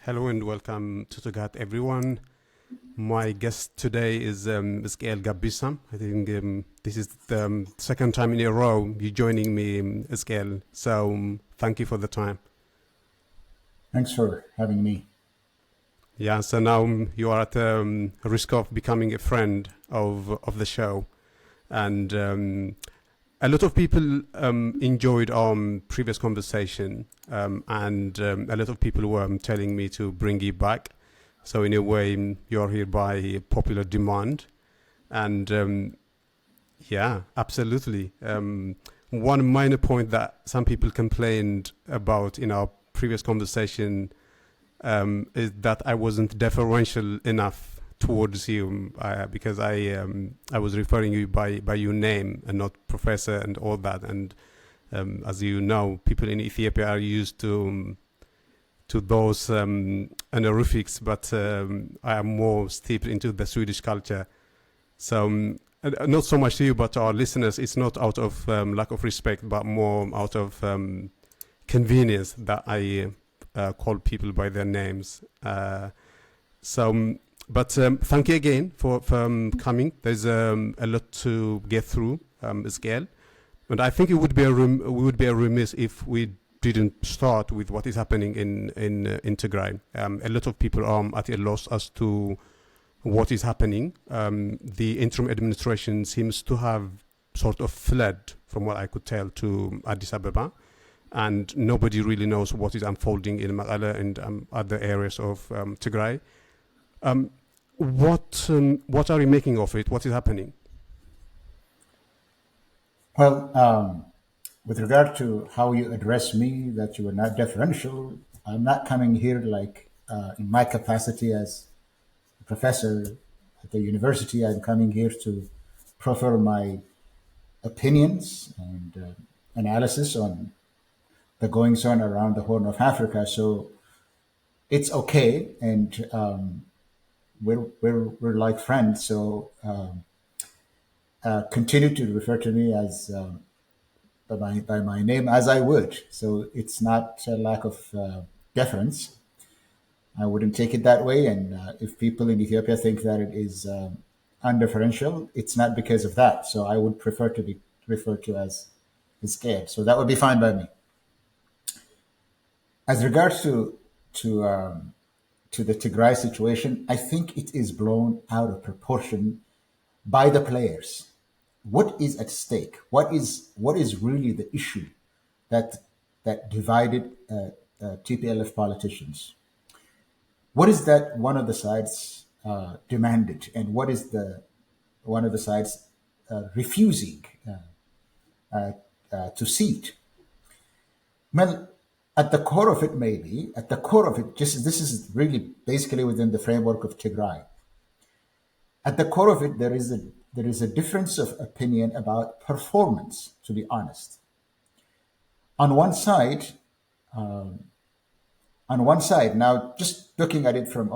Hello and welcome to Togat, everyone. My guest today is Ezekiel Gebissa. I think this is the second time in a row you joining me, Ezekiel. So thank you for the time. Thanks for having me. Yeah, so now you are at risk of becoming a friend of the show. And a lot of people enjoyed our previous conversation, and a lot of people were telling me to bring you back. So in a way, you're here by popular demand, and yeah, absolutely. One minor point that some people complained about in our previous conversation is that I wasn't deferential enough towards you because I was referring you by your name and not professor and all that. And as you know, people in Ethiopia are used to those honorifics, but I am more steeped into the Swedish culture. So not so much to you, but to our listeners, it's not out of lack of respect, but more out of convenience that I call people by their names. But thank you again for coming. There's a lot to get through, Ezekiel. And I think it would be we would be remiss if we didn't start with what is happening in Tigray. A lot of people are at a loss as to what is happening. The interim administration seems to have sort of fled, from what I could tell, to Addis Ababa, and nobody really knows what is unfolding in Mekelle and other areas of Tigray. What are you making of it? What is happening? Well, with regard to how you address me, that you were not deferential, I'm not coming here like in my capacity as a professor at the university. I'm coming here to proffer my opinions and analysis on the goings on around the Horn of Africa. So it's okay, and we're like friends. So continue to refer to me as by my name as I would. So it's not a lack of deference. I wouldn't take it that way. And if people in Ethiopia think that it is undeferential, it's not because of that. So I would prefer to be referred to as scared. So that would be fine by me. As regards to the Tigray situation, I think it is blown out of proportion by the players. What is at stake? What is really the issue that divided TPLF politicians? What is that one of the sides demanded, and what is the one of the sides refusing to cede? Well, at the core of it, maybe at the core of it, just this is really basically within the framework of Tigray. At the core of it, there is a difference of opinion about performance. To be honest, on one side, now just looking at it from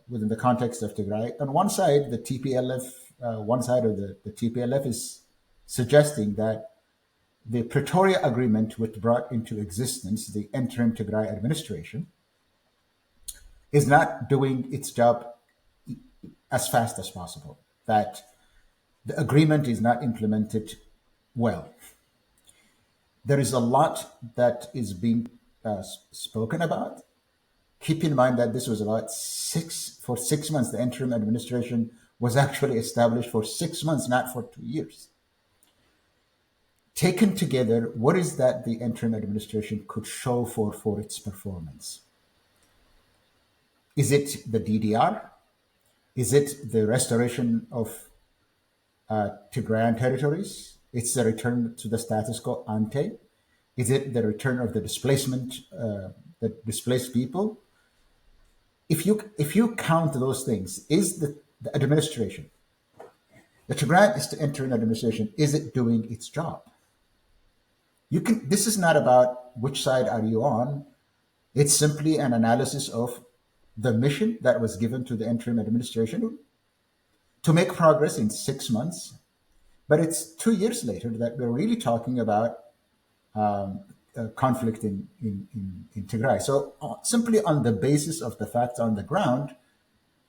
within the context of Tigray, on one side, the TPLF, one side of the TPLF is suggesting that the Pretoria Agreement, which brought into existence the interim Tigray administration, is not doing its job as fast as possible, that the agreement is not implemented well. There is a lot that is being spoken about. Keep in mind that this was about for 6 months. The interim administration was actually established for 6 months, not for 2 years. Taken together, what is that the interim administration could show for its performance? Is it the DDR? Is it the restoration of Tigrayan territories? It's the return to the status quo ante? Is it the return of the displaced people? If you count those things, is the administration, the Tigrayan interim administration, is it doing its job? This is not about which side are you on. It's simply an analysis of the mission that was given to the interim administration to make progress in 6 months. But it's 2 years later that we're really talking about conflict in Tigray. So simply on the basis of the facts on the ground,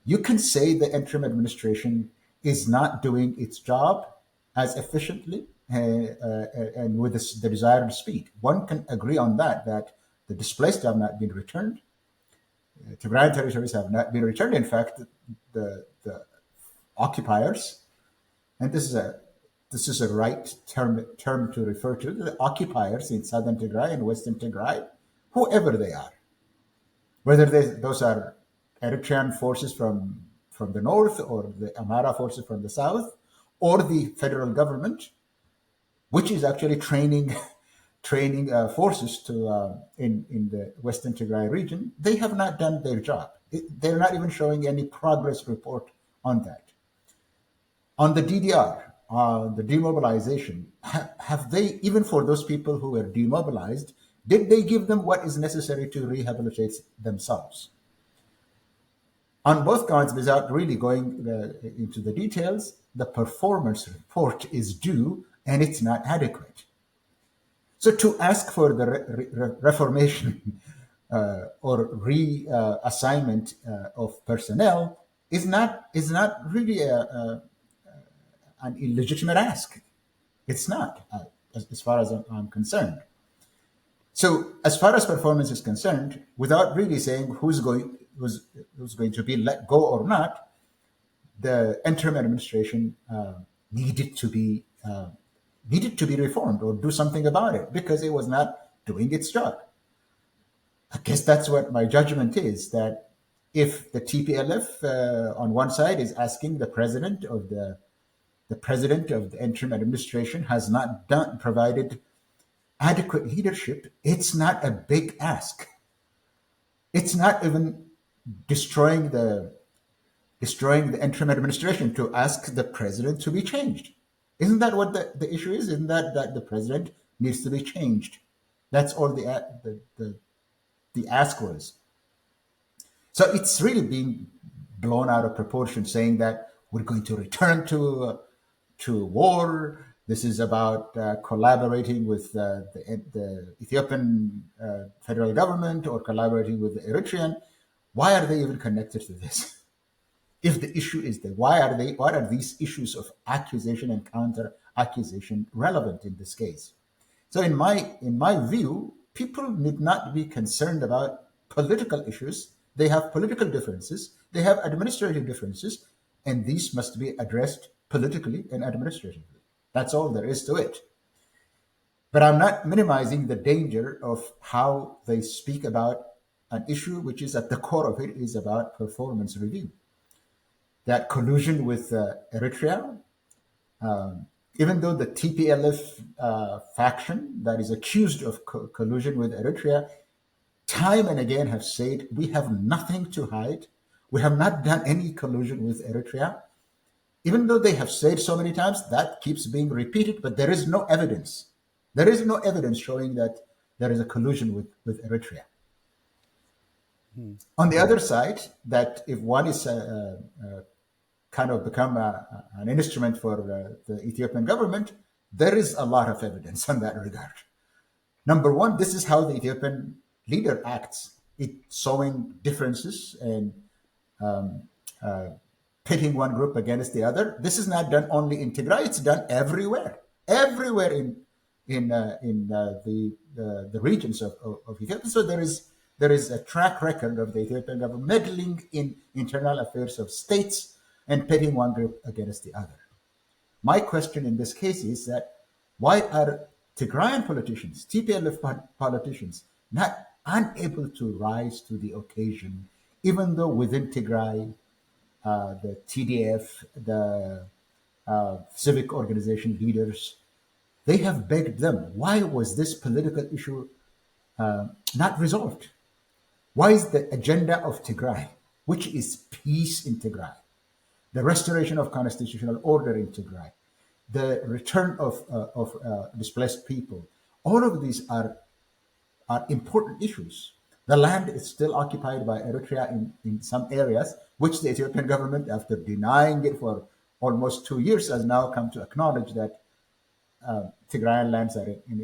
you can say the interim administration is not doing its job as efficiently and with the desired speed. One can agree on that, that the displaced have not been returned. Tigrayan territories have not been returned. In fact, the occupiers, and this is a right term to refer to the occupiers in southern Tigray and western Tigray, whoever they are, whether those are Eritrean forces from the north or the Amhara forces from the south, or the federal government, which is actually training forces to in the Western Tigray region. They have not done their job. They're not even showing any progress report on that. On the DDR, the demobilization, have they, even for those people who were demobilized, did they give them what is necessary to rehabilitate themselves? On both counts, without really going into the details, the performance report is due and it's not adequate. So to ask for the reformation or reassignment of personnel is not really an illegitimate ask. It's not, as far as I'm concerned. So as far as performance is concerned, without really saying who's going to be let go or not, the interim administration needed to be reformed or do something about it because it was not doing its job. I guess that's what my judgment is, that if the TPLF on one side is asking the president of the interim administration has not provided adequate leadership, it's not a big ask. It's not even destroying the interim administration to ask the president to be changed. Isn't that what the issue is? Isn't that the president needs to be changed? That's all the ask was. So it's really being blown out of proportion, saying that we're going to return to war. This is about collaborating with the Ethiopian federal government or collaborating with the Eritrean. Why are they even connected to this? If the issue is that, why are these issues of accusation and counter accusation relevant in this case? So in my view, people need not be concerned about political issues. They have political differences, they have administrative differences, and these must be addressed politically and administratively. That's all there is to it. But I'm not minimizing the danger of how they speak about an issue which is at the core of it is about performance review. That collusion with Eritrea, even though the TPLF faction that is accused of collusion with Eritrea, time and again have said, we have nothing to hide. We have not done any collusion with Eritrea. Even though they have said so many times, that keeps being repeated, but there is no evidence. There is no evidence showing that there is a collusion with Eritrea. On the other side, that if one is kind of become an instrument for the Ethiopian government, there is a lot of evidence on that regard. Number one, this is how the Ethiopian leader acts. It's sowing differences and pitting one group against the other. This is not done only in Tigray; it's done everywhere in the regions of Ethiopia. So there is a track record of the Ethiopian government meddling in internal affairs of states and pitting one group against the other. My question in this case is that why are Tigrayan politicians, TPLF politicians, not unable to rise to the occasion, even though within Tigray, the TDF, the civic organization leaders, they have begged them. Why was this political issue not resolved? Why is the agenda of Tigray, which is peace in Tigray, the restoration of constitutional order in Tigray, the return of displaced people, all of these are important issues. The land is still occupied by Eritrea in some areas, which the Ethiopian government, after denying it for almost 2 years, has now come to acknowledge that Tigrayan lands are in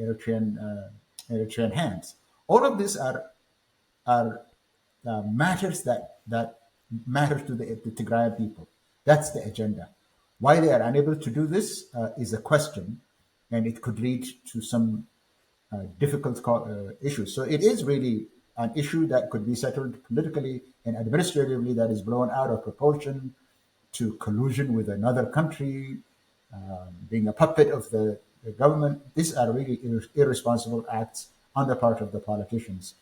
Eritrean hands. All of these are matters that matter to the Tigrayan people. That's the agenda. Why they are unable to do this is a question, and it could lead to some difficult issues. So it is really an issue that could be settled politically and administratively that is blown out of proportion to collusion with another country, being a puppet of the government. These are really irresponsible acts on the part of the politicians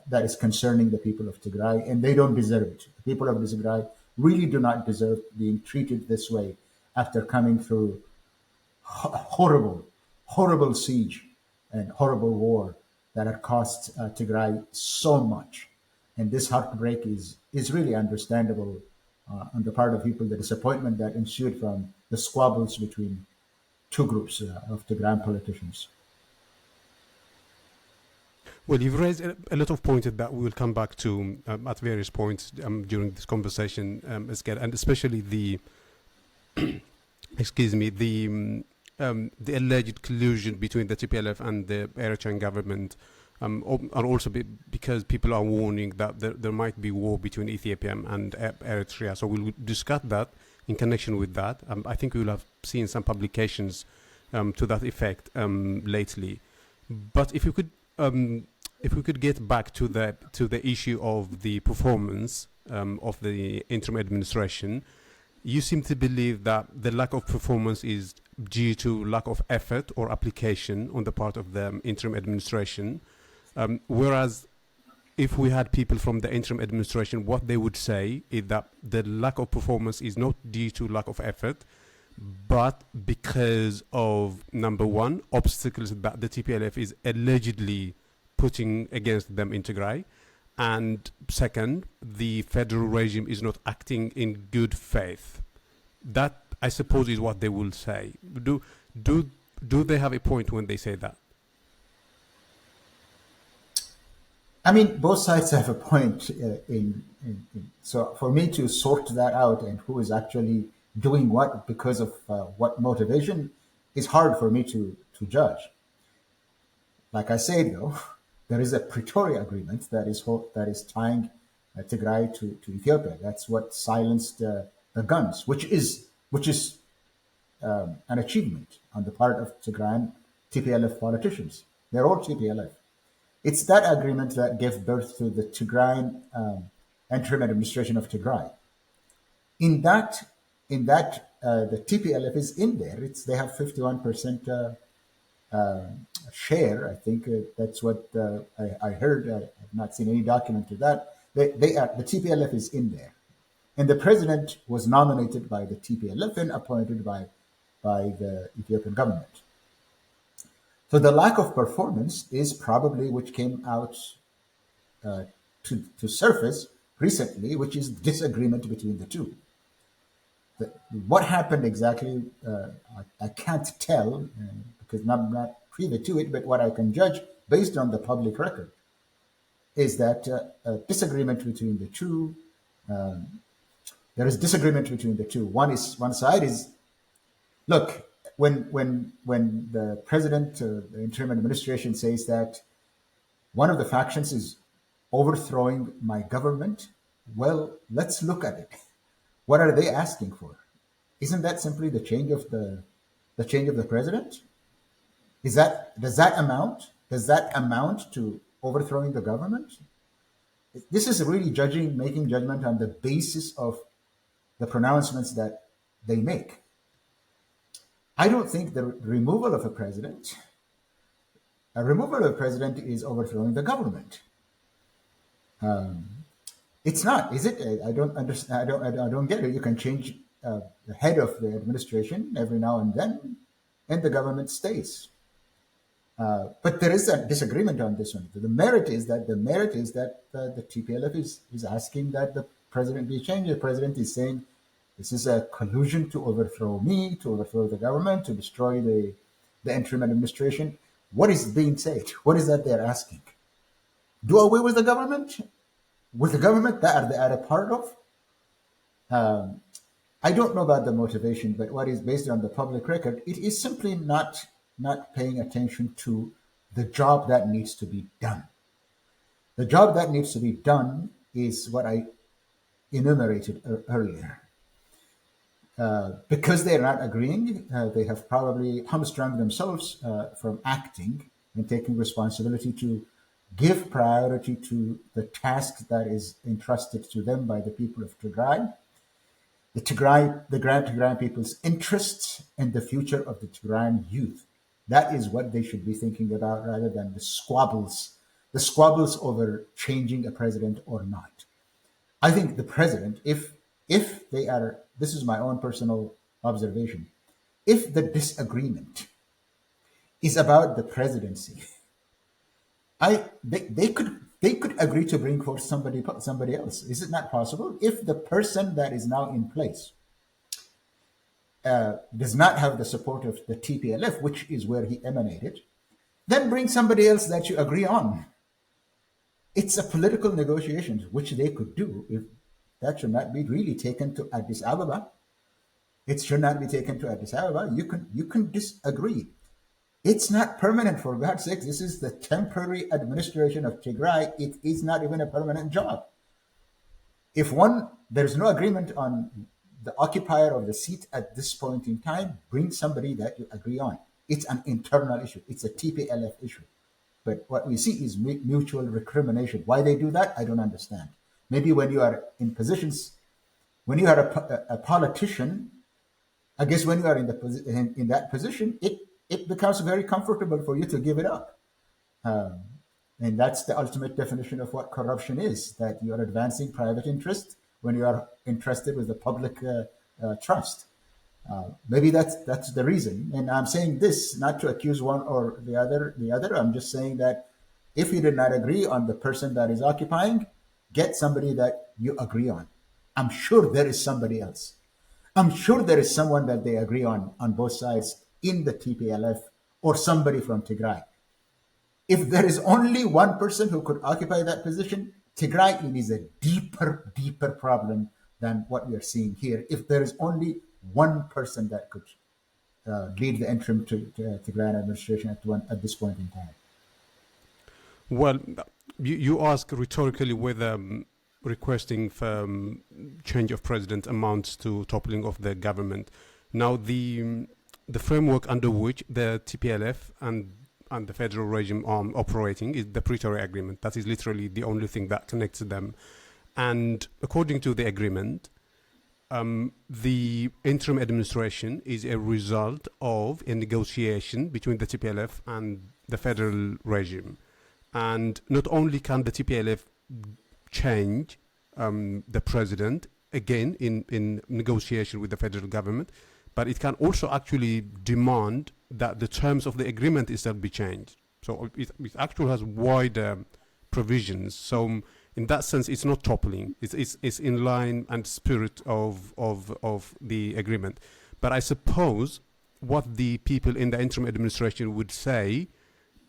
that is concerning the people of Tigray, and they don't deserve it. The people of Tigray really do not deserve being treated this way after coming through horrible, horrible siege and horrible war that had cost Tigray so much. And this heartbreak is really understandable on the part of people, the disappointment that ensued from the squabbles between two groups of Tigrayan politicians. Well, you've raised a lot of points that we will come back to at various points during this conversation, Ezekiel, and especially the, excuse me, the alleged collusion between the TPLF and the Eritrean government, and also because people are warning that there might be war between Ethiopia and Eritrea. So we'll discuss that in connection with that. I think we will have seen some publications to that effect lately. But if we could get back to the issue of the performance of the interim administration, you seem to believe that the lack of performance is due to lack of effort or application on the part of the interim administration. Whereas if we had people from the interim administration, what they would say is that the lack of performance is not due to lack of effort, but because of, number one, obstacles that the TPLF is allegedly putting against them in Tigray, and second, the federal regime is not acting in good faith. That, I suppose, is what they will say. Do they have a point when they say that? I mean, both sides have a point. So for me to sort that out and who is actually doing what because of what motivation is hard for me to judge. Like I said, though, there is a Pretoria agreement that is tying Tigray to Ethiopia. That's what silenced the guns, which is an achievement on the part of Tigrayan TPLF politicians. They're all TPLF. It's that agreement that gave birth to the Tigrayan interim administration of Tigray. In that, the TPLF is in there. They have 51% share. I think that's what I heard. I've not seen any document to that. The TPLF is in there, and the president was nominated by the TPLF and appointed by the Ethiopian government. So the lack of performance is probably which came out to surface recently, which is disagreement between the two. What happened exactly, I can't tell because I'm not privy to it, but what I can judge based on the public record is that disagreement between the two. There is disagreement between the two. One side is, look, when the president, the interim administration says that one of the factions is overthrowing my government, well, let's look at it. What are they asking for? Isn't that simply the change of the president? Does that amount to overthrowing the government? This is really making judgment on the basis of the pronouncements that they make. I don't think the removal of a president is overthrowing the government. It's not, is it? I don't understand. I don't get it. You can change the head of the administration every now and then, and the government stays. But there is a disagreement on this one. The merit is that the TPLF is asking that the president be changed. The president is saying this is a collusion to overthrow me, to overthrow the government, to destroy the interim administration. What is being said? What is that they're asking? Do away with the government? With the government that they are a part of? I don't know about the motivation, but what is based on the public record, it is simply not paying attention to the job that needs to be done. The job that needs to be done is what I enumerated earlier. Because they're not agreeing, they have probably hamstrung themselves from acting and taking responsibility to give priority to the task that is entrusted to them by the people of Tigray, the Grand Tigrayan people's interests and the future of the Tigrayan youth. That is what they should be thinking about rather than the squabbles over changing a president or not. I think the president, if they are, this is my own personal observation, if the disagreement is about the presidency, they could agree to bring forth somebody else. Is it not possible? If the person that is now in place does not have the support of the TPLF, which is where he emanated, then bring somebody else that you agree on. It's a political negotiation, which they could do. If that should not be really taken to Addis Ababa. It should not be taken to Addis Ababa. You can disagree. It's not permanent, for God's sake. This is the temporary administration of Tigray. It is not even a permanent job. If there's no agreement on the occupier of the seat at this point in time, bring somebody that you agree on. It's an internal issue. It's a TPLF issue. But what we see is mutual recrimination. Why they do that, I don't understand. Maybe when you are in positions, when you are a politician, I guess when you are in that position, it becomes very comfortable for you to give it up. And that's the ultimate definition of what corruption is, that you are advancing private interest when you are entrusted with the public trust. Maybe that's the reason. And I'm saying this not to accuse one or the other. I'm just saying that if you did not agree on the person that is occupying, get somebody that you agree on. I'm sure there is somebody else. I'm sure there is someone that they agree on both sides in the TPLF or somebody from Tigray. If there is only one person who could occupy that position, Tigray, it is a deeper problem than what we are seeing here. If there is only one person that could lead the interim Tigrayan administration at this point in time. Well, you ask rhetorically whether requesting for change of president amounts to toppling of the government. Now, the framework under which the TPLF and the federal regime are operating is the Pretoria Agreement. That is literally the only thing that connects them. And according to the agreement, the interim administration is a result of a negotiation between the TPLF and the federal regime. And not only can the TPLF change the president, again, in negotiation with the federal government, but it can also actually demand that the terms of the agreement itself be changed. So it actually has wider provisions. So in that sense, it's not toppling. It's in line and spirit of the agreement. But I suppose what the people in the interim administration would say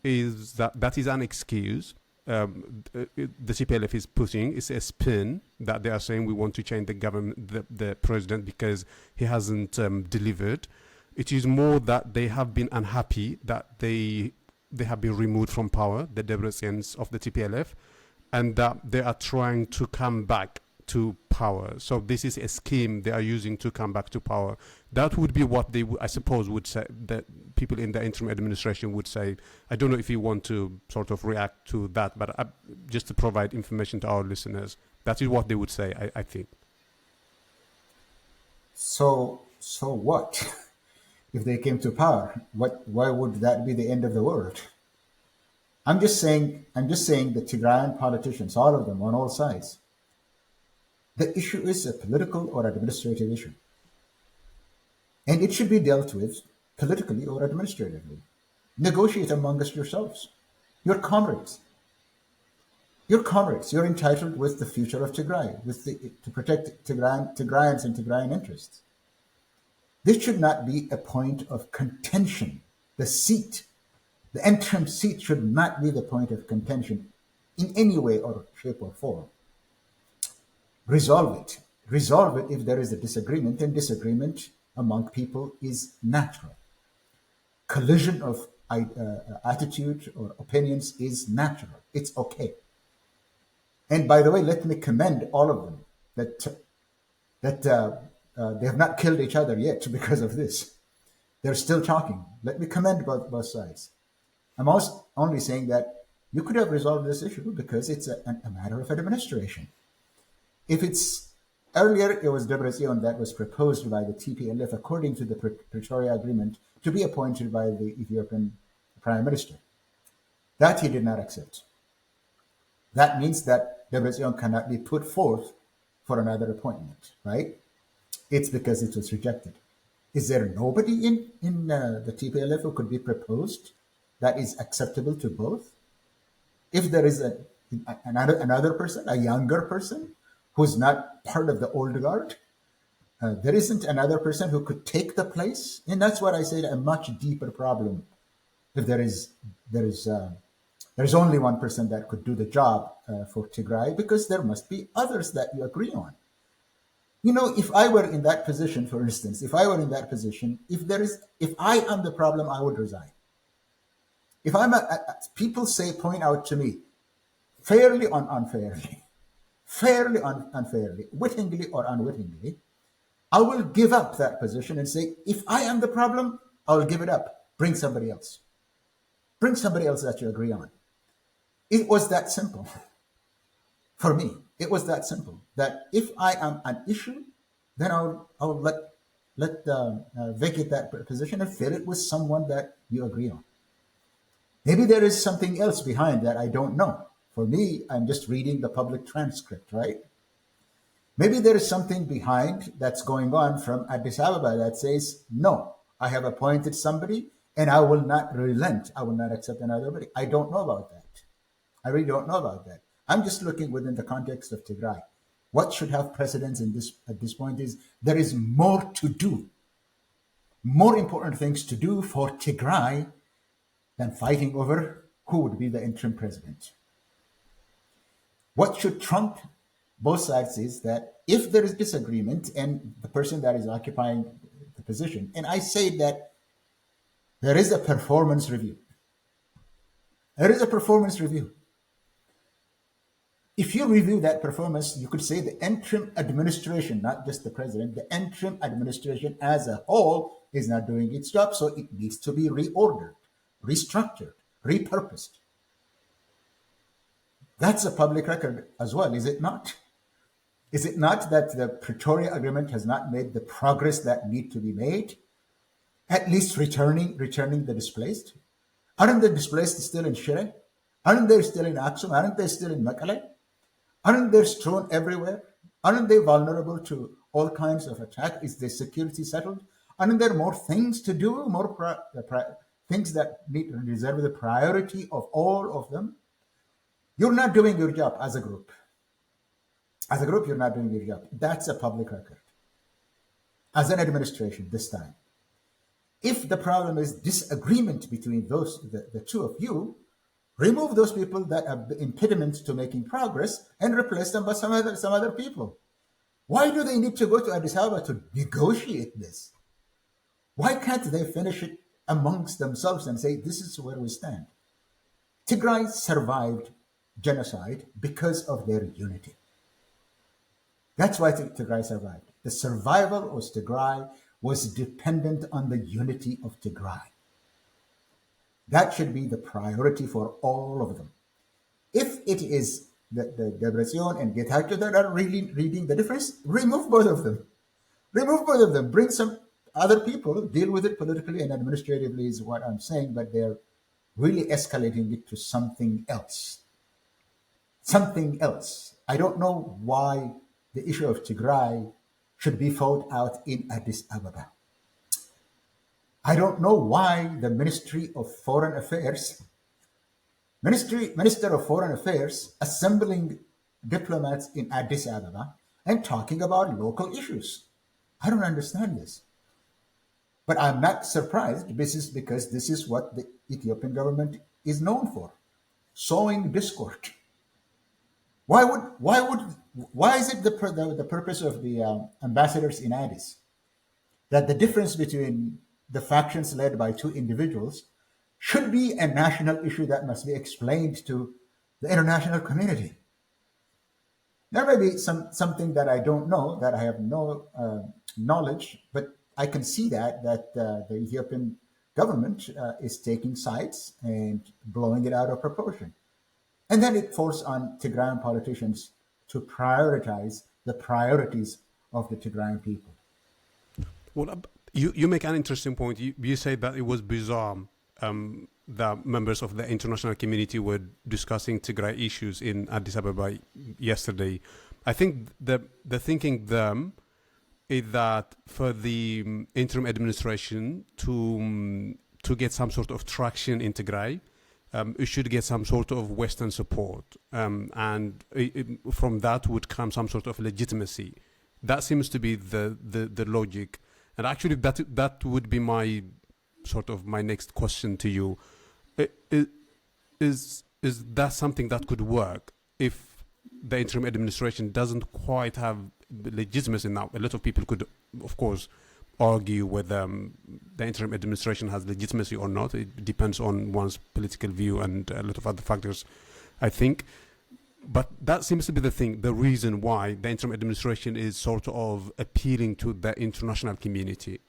is that is an excuse. The TPLF is putting is a spin that they are saying we want to change the government, the president, because he hasn't delivered. It is more that they have been unhappy that they have been removed from power, the Debrecyans of the TPLF, and that they are trying to come back to power. So this is a scheme they are using to come back to power. That would be what they, I suppose, would say, that people in the interim administration would say. I don't know if you want to sort of react to that, but just to provide information to our listeners, that is what they would say, I think. So what? If they came to power, why would that be the end of the world? I'm just saying the Tigrayan politicians, all of them on all sides, the issue is a political or administrative issue. And it should be dealt with politically or administratively. Negotiate amongst yourselves. Your comrades. You're entitled with the future of Tigray, to protect Tigrayans and Tigrayan interests. This should not be a point of contention. The interim seat should not be the point of contention in any way or shape or form. Resolve it. Resolve it if there is a disagreement, and disagreement among people is natural. Collision of attitude or opinions is natural. It's okay. And by the way, let me commend all of them that they have not killed each other yet because of this. They're still talking. Let me commend both sides. I'm also only saying that you could have resolved this issue because it's a matter of administration. If it's earlier, it was Debrecen that was proposed by the TPLF according to the Pretoria Agreement to be appointed by the Ethiopian Prime Minister. That he did not accept. That means that Debrecen cannot be put forth for another appointment, right? It's because it was rejected. Is there nobody in the TPLF who could be proposed that is acceptable to both? If there is another person, a younger person, who's not part of the old guard, there isn't another person who could take the place, and that's what I say, a much deeper problem. If there's only one person that could do the job for Tigray, because there must be others that you agree on. You know, if I were in that position, for instance, if I am the problem, I would resign. If people point out to me, fairly or unfairly, wittingly or unwittingly, I will give up that position and say, if I am the problem, I will give it up. Bring somebody else. Bring somebody else that you agree on. It was that simple. For me, it was that simple. That if I am an issue, then I'll vacate that position and fill it with someone that you agree on. Maybe there is something else behind that I don't know. For me, I'm just reading the public transcript, right? Maybe there is something behind that's going on from Addis Ababa that says, no, I have appointed somebody and I will not relent. I will not accept another. I don't know about that. I really don't know about that. I'm just looking within the context of Tigray. What should have precedence at this point is there is more to do, more important things to do for Tigray than fighting over who would be the interim president. What should trump both sides is that if there is disagreement and the person that is occupying the position, and I say that there is a performance review. There is a performance review. If you review that performance, you could say the interim administration, not just the president, the interim administration as a whole is not doing its job, so it needs to be reordered, restructured, repurposed. That's a public record as well, is it not? Is it not that the Pretoria Agreement has not made the progress that need to be made? At least returning the displaced? Aren't the displaced still in Shire? Aren't they still in Aksum? Aren't they still in Mekelle? Aren't they strewn everywhere? Aren't they vulnerable to all kinds of attack? Is their security settled? Aren't there more things to do, more things that deserve the priority of all of them? You're not doing your job as a group. As a group, you're not doing your job. That's a public record. As an administration this time. If the problem is disagreement between the two of you, remove those people that are the impediment to making progress and replace them by some other people. Why do they need to go to Addis Ababa to negotiate this? Why can't they finish it amongst themselves and say, this is where we stand? Tigray survived genocide because of their unity. That's why Tigray survived. The survival of Tigray was dependent on the unity of Tigray. That should be the priority for all of them. If it is the Debrecen and Getachew that are really reading the difference, remove both of them. Remove both of them. Bring some other people, deal with it politically and administratively is what I'm saying, but they're really escalating it to something else. Something else. I don't know why the issue of Tigray should be fought out in Addis Ababa. I don't know why the Minister of Foreign Affairs assembling diplomats in Addis Ababa and talking about local issues. I don't understand this. But I'm not surprised. Because this is what the Ethiopian government is known for, sowing discord. Why is it the purpose of the ambassadors in Addis that the difference between the factions led by two individuals should be a national issue that must be explained to the international community. There may be something that I don't know, that I have no knowledge, but I can see that the Ethiopian government is taking sides and blowing it out of proportion. And then it falls on Tigrayan politicians to prioritize the priorities of the Tigrayan people. Well, you make an interesting point. You say that it was bizarre that members of the international community were discussing Tigray issues in Addis Ababa yesterday. I think the thinking then is that for the interim administration to get some sort of traction in Tigray, it should get some sort of Western support, and from that would come some sort of legitimacy. That seems to be the logic, and actually that would be my my next question to you. Is that something that could work if the interim administration doesn't quite have legitimacy now? A lot of people could, of course, argue whether the interim administration has legitimacy or not. It depends on one's political view and a lot of other factors, I think. But that seems to be the reason why the interim administration is sort of appealing to the international community.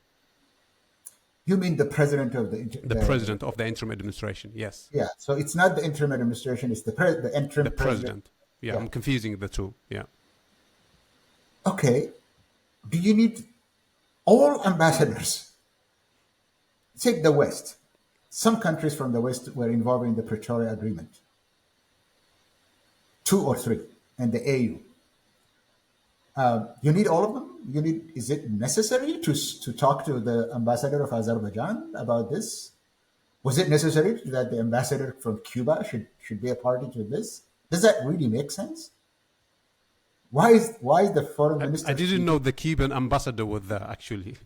You mean the president of the president of the interim administration? Yes. Yeah. So it's not the interim administration; it's the interim president. Yeah, I'm confusing the two. Yeah. Okay. Do you need all ambassadors? Take the West. Some countries from the West were involved in the Pretoria Agreement. 2 or 3, and the AU. You need all of them? Is it necessary to talk to the ambassador of Azerbaijan about this? Was it necessary that the ambassador from Cuba should be a party to this? Does that really make sense? Why is the foreign minister? I didn't know the Cuban ambassador was there actually.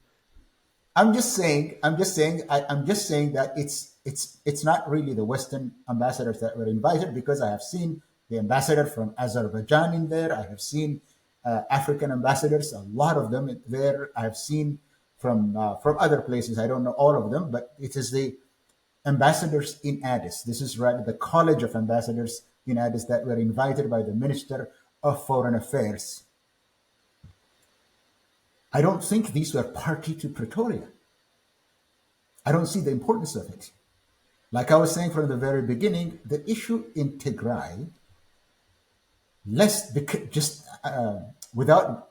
I'm just saying that it's not really the Western ambassadors that were invited, because I have seen the ambassador from Azerbaijan in there. I have seen African ambassadors, a lot of them there. I have seen from other places. I don't know all of them, but it is the ambassadors in Addis. This is right, the College of Ambassadors in Addis that were invited by the Minister of Foreign Affairs. I don't think these were party to Pretoria. I don't see the importance of it. Like I was saying from the very beginning, the issue in Tigray, without,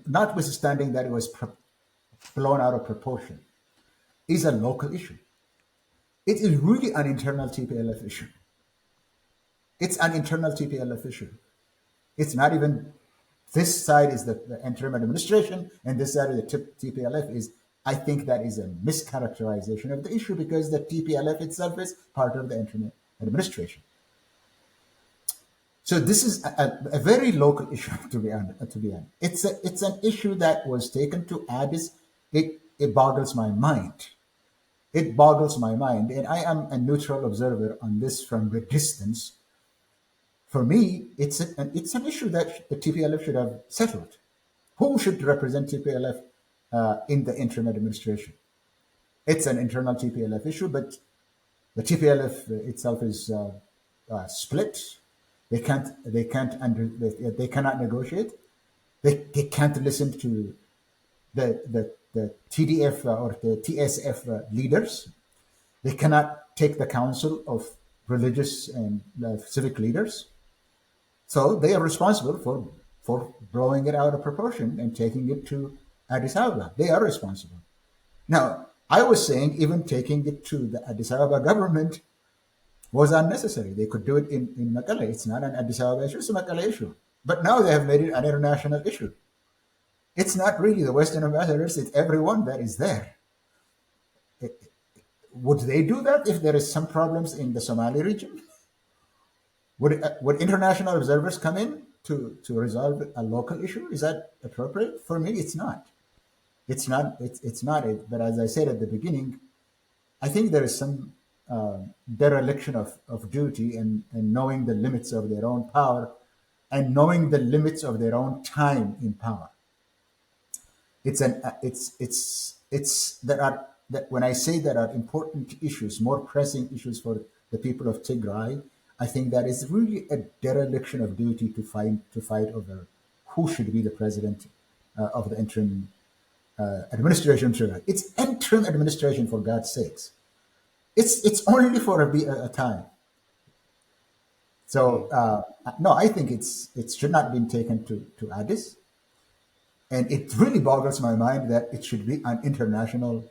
notwithstanding that it was blown out of proportion, is a local issue. It is really an internal TPLF issue. It's an internal TPLF issue. It's not even, this side is the interim administration and this side of the TPLF is, I think that is a mischaracterization of the issue, because the TPLF itself is part of the interim administration. So this is a very local issue, to be honest. It's an issue that was taken to Addis. It boggles my mind. It boggles my mind, and I am a neutral observer on this from the distance. For me, it's an issue that the TPLF should have settled. Who should represent TPLF in the interim administration? It's an internal TPLF issue, but the TPLF itself is split. They cannot negotiate. They can't listen to the TDF or the TSF leaders. They cannot take the counsel of religious and civic leaders. So they are responsible for blowing it out of proportion and taking it to Addis Ababa. They are responsible. Now, I was saying even taking it to the Addis Ababa government was unnecessary. They could do it in Mekelle. It's not an Addis Ababa issue, it's a Mekelle issue. But now they have made it an international issue. It's not really the Western ambassadors, it's everyone that is there. Would they do that if there is some problems in the Somali region? Would international observers come in to resolve a local issue? Is that appropriate? For me, it's not. It's not. But as I said at the beginning, I think there is some dereliction of duty and knowing the limits of their own power and knowing the limits of their own time in power. There are that when I say there are important issues, more pressing issues for the people of Tigray, I think that is really a dereliction of duty to fight over who should be the president of the interim administration. It's interim administration, for God's sakes. It's only for a time. So no, I think it should not have been taken to Addis, and it really boggles my mind that it should be an international.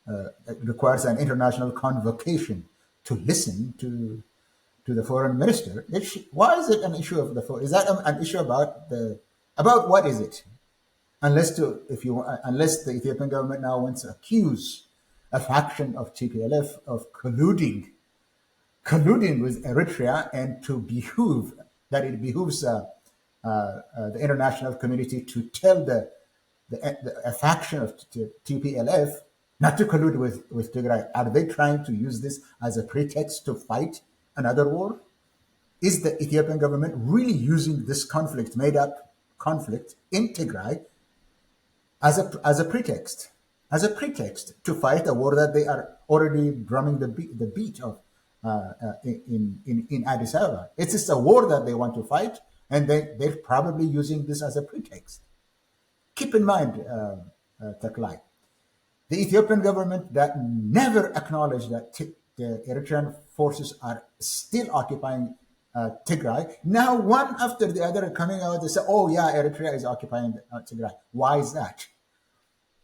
It requires an international convocation to listen to the foreign minister. Why is it an issue of the foreign? Is that an issue about what is it? Unless the Ethiopian government now wants to accuse a faction of TPLF of colluding with Eritrea, and it behooves the international community to tell a faction of TPLF not to collude with Tigray. Are they trying to use this as a pretext to fight another war? Is the Ethiopian government really using this made up conflict in Tigray as a pretext to fight a war that they are already drumming the beat of in Addis Ababa? It's just a war that they want to fight, and they're probably using this as a pretext. Keep in mind, Taklai, the Ethiopian government that never acknowledged that the Eritrean forces are still occupying Tigray. Now, one after the other are coming out and say, oh yeah, Eritrea is occupying Tigray. Why is that?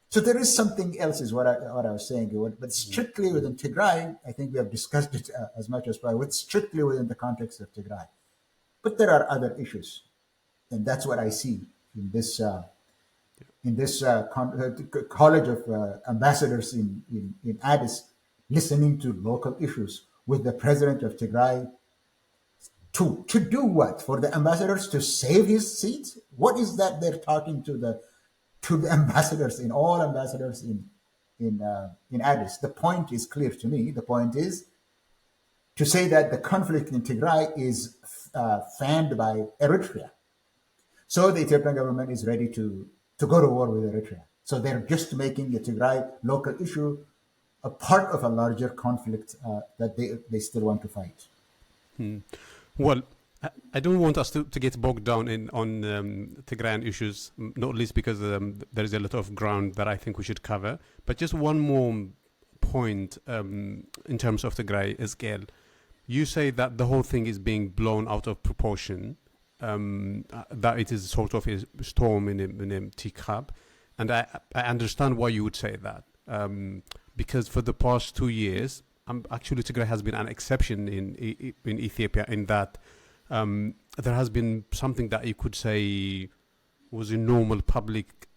So there is something else, is what I was saying. But strictly within Tigray, I think we have discussed it as much as possible. It's strictly within the context of Tigray. But there are other issues, and that's what I see in this college of ambassadors in Addis, listening to local issues with the president of Tigray. To do what? For the ambassadors to save his seat? What is that they're talking to the ambassadors in Addis? The point is clear to me. The point is to say that the conflict in Tigray is fanned by Eritrea. So the Ethiopian government is ready to go to war with Eritrea. So they're just making the Tigray local issue a part of a larger conflict that they still want to fight. Well, I don't want us to get bogged down on Tigrayan issues, not least because there is a lot of ground that I think we should cover. But just one more point in terms of Tigray, Ezekiel. You say that the whole thing is being blown out of proportion, that it is sort of a storm in a teacup. And I understand why you would say that. Because for the past 2 years, actually Tigray has been an exception in Ethiopia, in that there has been something that you could say was a normal public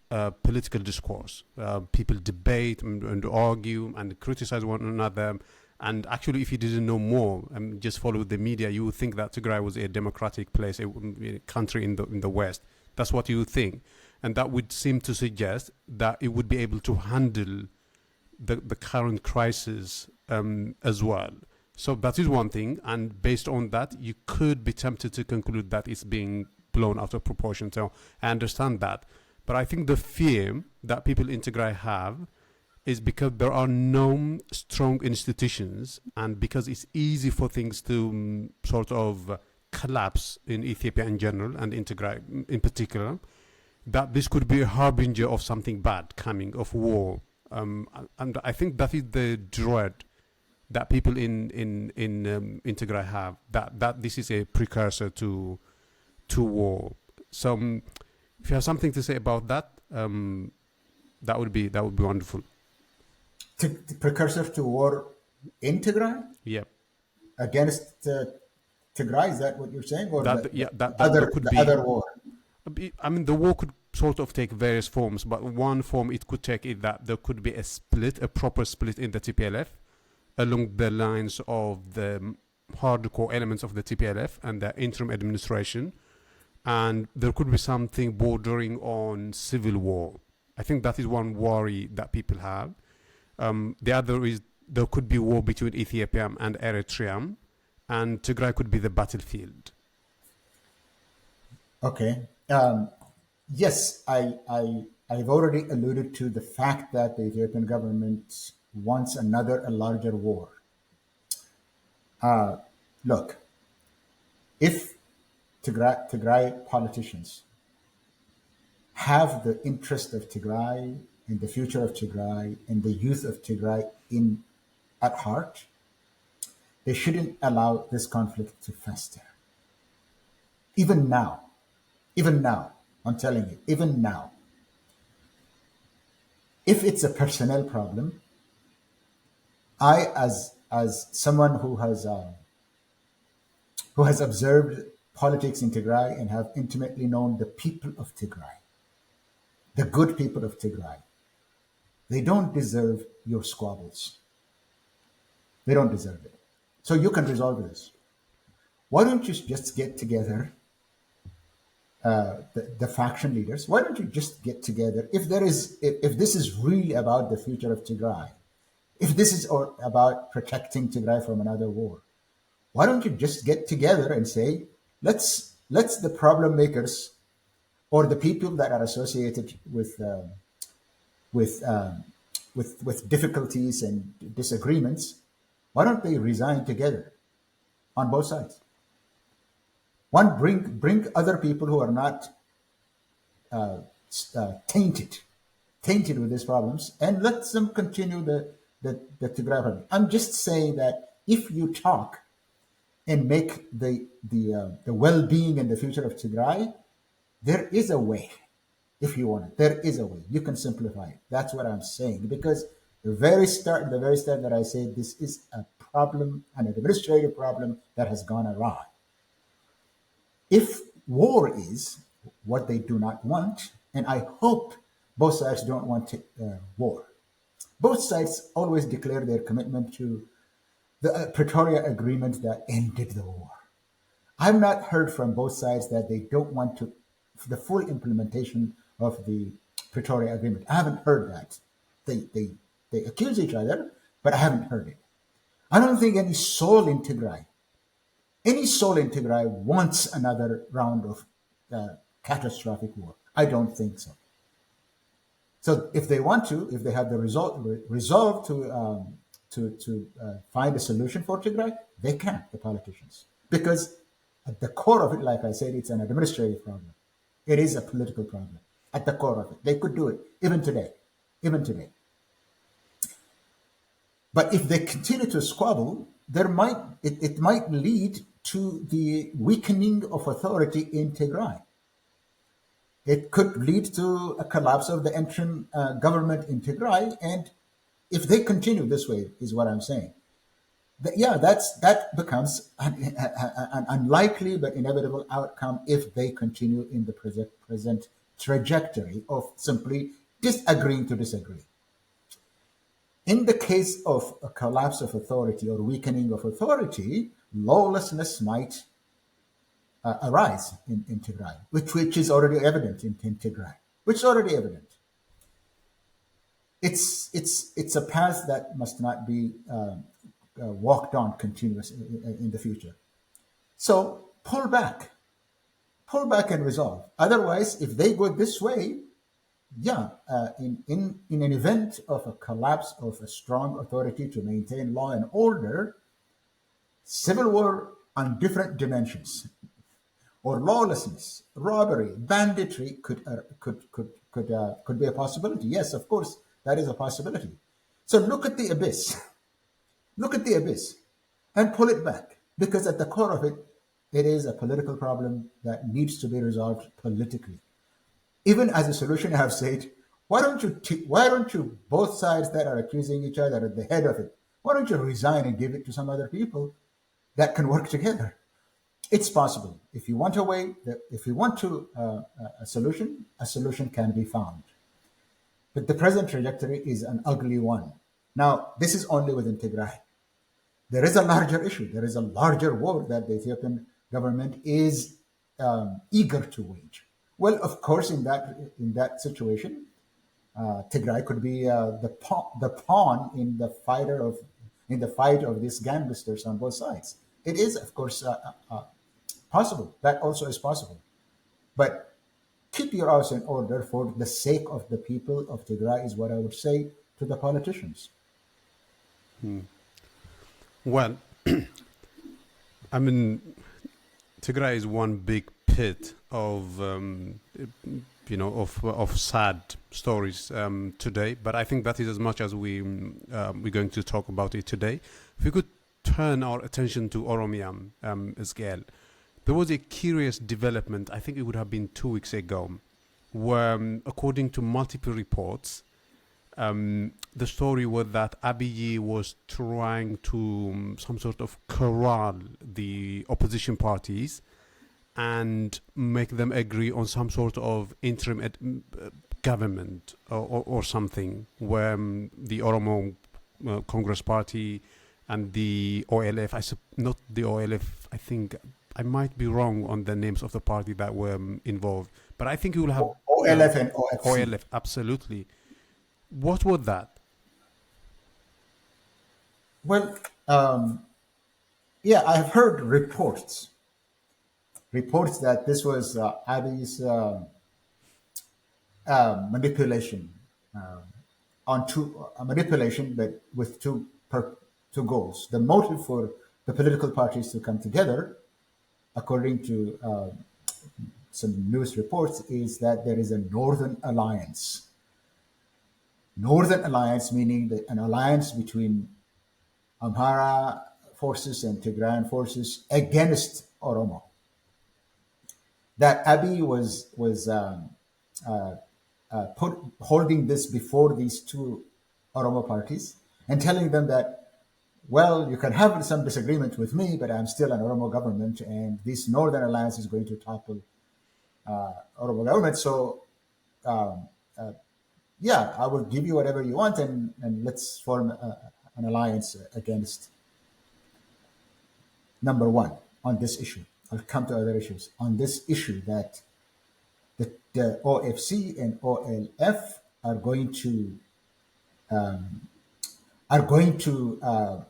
political discourse. People debate and argue and criticize one another. And actually, if you didn't know more and just follow the media, you would think that Tigray was a democratic place, a country in the West. That's what you would think. And that would seem to suggest that it would be able to handle the current crisis as well. So that is one thing, and based on that, you could be tempted to conclude that it's being blown out of proportion. So I understand that. But I think the fear that people in Tigray have is because there are no strong institutions, and because it's easy for things to sort of collapse in Ethiopia in general, and in Tigray in particular, that this could be a harbinger of something bad coming, of war. And I think that is the dread that people in Tigray have, that this is a precursor to war. So if you have something to say about that, that would be wonderful. The precursor to war in Tigray? Yeah. Against Tigray, is that what you're saying? Or that could be other war? I mean, the war could sort of take various forms, but one form it could take is that there could be a proper split in the TPLF along the lines of the hardcore elements of the TPLF and the interim administration, and there could be something bordering on civil war. I think that is one worry that people have. The other is there could be war between Ethiopia and Eritrea, and Tigray could be the battlefield. Okay. Yes, I've already alluded to the fact that the Ethiopian government wants a larger war. Look, if Tigray politicians have the interest of Tigray and the future of Tigray and the youth of Tigray in at heart, they shouldn't allow this conflict to fester. Even now, even now, I'm telling you, even now, if it's a personnel problem, I, as someone who has observed politics in Tigray and have intimately known the people of Tigray, the good people of Tigray, they don't deserve your squabbles. They don't deserve it. So you can resolve this. Why don't you just get together, the faction leaders? Why don't you just get together? If this is really about the future of Tigray, if this is about protecting Tigray from another war, why don't you just get together and say, let's the problem makers or the people that are associated with with difficulties and disagreements, why don't they resign together on both sides? One, bring other people who are not tainted with these problems, and let them continue the Tigray problem. I'm just saying that if you talk and make the well-being and the future of Tigray, there is a way. If you want it, there is a way. You can simplify it. That's what I'm saying. Because the very start that I said this is a problem, an administrative problem that has gone awry. If war is what they do not want, and I hope both sides don't want war. Both sides always declare their commitment to the Pretoria Agreement that ended the war. I've not heard from both sides that they don't want the full implementation of the Pretoria Agreement. I haven't heard that. They accuse each other, but I haven't heard it. I don't think any soul in Tigray wants another round of catastrophic war. I don't think so. So if they want to, if they have the resolve to find a solution for Tigray, they can, the politicians. Because at the core of it, like I said, it's an administrative problem. It is a political problem. At the core of it. They could do it, even today. Even today. But if they continue to squabble, it might lead to the weakening of authority in Tigray. It could lead to a collapse of the interim government in Tigray. And if they continue this way, is what I'm saying. That becomes an unlikely but inevitable outcome if they continue in the present trajectory of simply disagreeing to disagree. In the case of a collapse of authority or weakening of authority, lawlessness might arise in Tigray, which is already evident in Tigray, which is already evident. It's a path that must not be walked on continuously in the future. So pull back and resolve. Otherwise, if they go this way, in an event of a collapse of a strong authority to maintain law and order, civil war on different dimensions, or lawlessness, robbery, banditry could be a possibility. Yes, of course, that is a possibility. So look at the abyss. Look at the abyss and pull it back, because at the core of it, it is a political problem that needs to be resolved politically. Even as a solution, I have said, why don't you both sides that are accusing each other at the head of it, why don't you resign and give it to some other people that can work together? It's possible. If you want a solution can be found. But the present trajectory is an ugly one. Now, this is only within Tigray. There is a larger issue. There is a larger war that the Ethiopian government is eager to wage. Well, of course, in that situation, Tigray could be the pawn in the fight of these gangbusters on both sides. It is, of course, possible. That also is possible. But keep your house in order for the sake of the people of Tigray is what I would say to the politicians. Well, I mean, Tigray is one big pit of of sad stories today. But I think that is as much as we're going to talk about it today. If we could turn our attention to Oromia, Ezekiel, there was a curious development. I think it would have been 2 weeks ago, where, according to multiple reports, the story was that Abiy was trying to some sort of corral the opposition parties and make them agree on some sort of interim government or something, where the Oromo Congress Party and the OLF, not the OLF, I think I might be wrong on the names of the party that were involved, but I think you will have OLF and OFC. OLF, absolutely. What was that? Well, yeah, I've heard reports that this was Abiy's manipulation on two manipulation, but with two goals. The motive for the political parties to come together, according to some news reports, is that there is a Northern Alliance. Northern Alliance meaning an alliance between Amhara forces and Tigrayan forces against Oromo. That Abiy was holding this before these two Oromo parties and telling them that, well, you can have some disagreement with me, but I'm still an Oromo government, and this Northern Alliance is going to topple Oromo government. So, yeah, I will give you whatever you want, and let's form an alliance against number one on this issue. I'll come to other issues. On this issue that the OFC and OLF are going to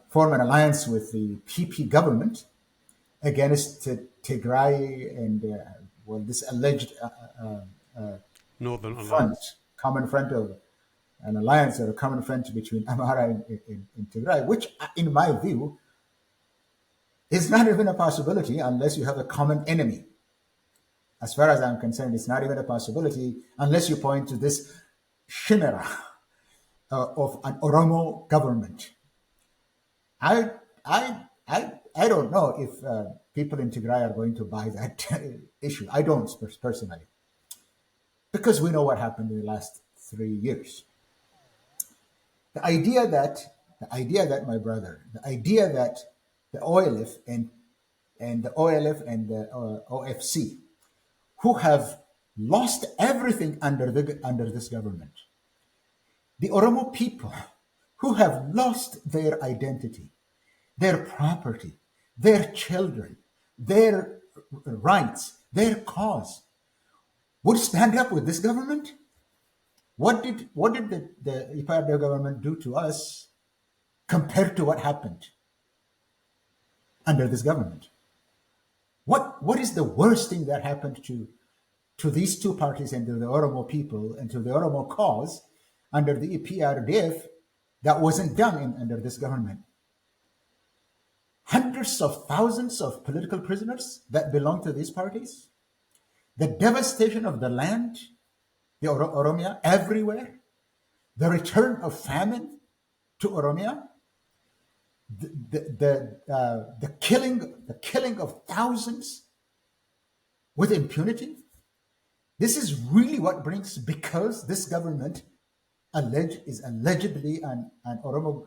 form an alliance with the PP government against Tigray and this alleged Northern front, Alliance. common front of an alliance or a common front between Amhara and Tigray, which, in my view, is not even a possibility unless you have a common enemy. As far as I'm concerned, it's not even a possibility unless you point to this chimera of an Oromo government. I don't know if people in Tigray are going to buy that issue. I don't personally, because we know what happened in the last 3 years. The idea that my brother, the idea that the OLF and the OFC, who have lost everything under this government, the Oromo people who have lost their identity, their property, their children, their rights, their cause, would stand up with this government? What did the Ethiopia government do to us compared to what happened under this government? What is the worst thing that happened to these two parties and to the Oromo people and to the Oromo cause under the EPRDF that wasn't done under this government? Hundreds of thousands of political prisoners that belong to these parties, the devastation of the land, the Oromia everywhere, the return of famine to Oromia, the killing of thousands with impunity. This is really what brings, because this government is allegedly an Oromo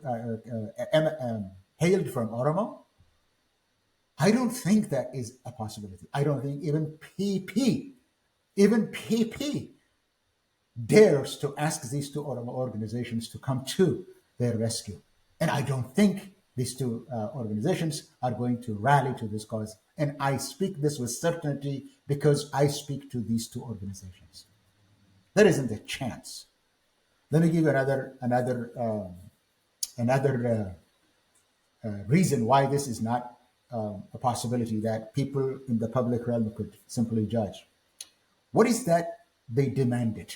hailed from Oromo. I don't think that is a possibility. I don't think even PP dares to ask these two Oromo organizations to come to their rescue. And I don't think these two organizations are going to rally to this cause. And I speak this with certainty because I speak to these two organizations. There isn't a chance. Let me give you another reason why this is not a possibility that people in the public realm could simply judge. What is that they demanded?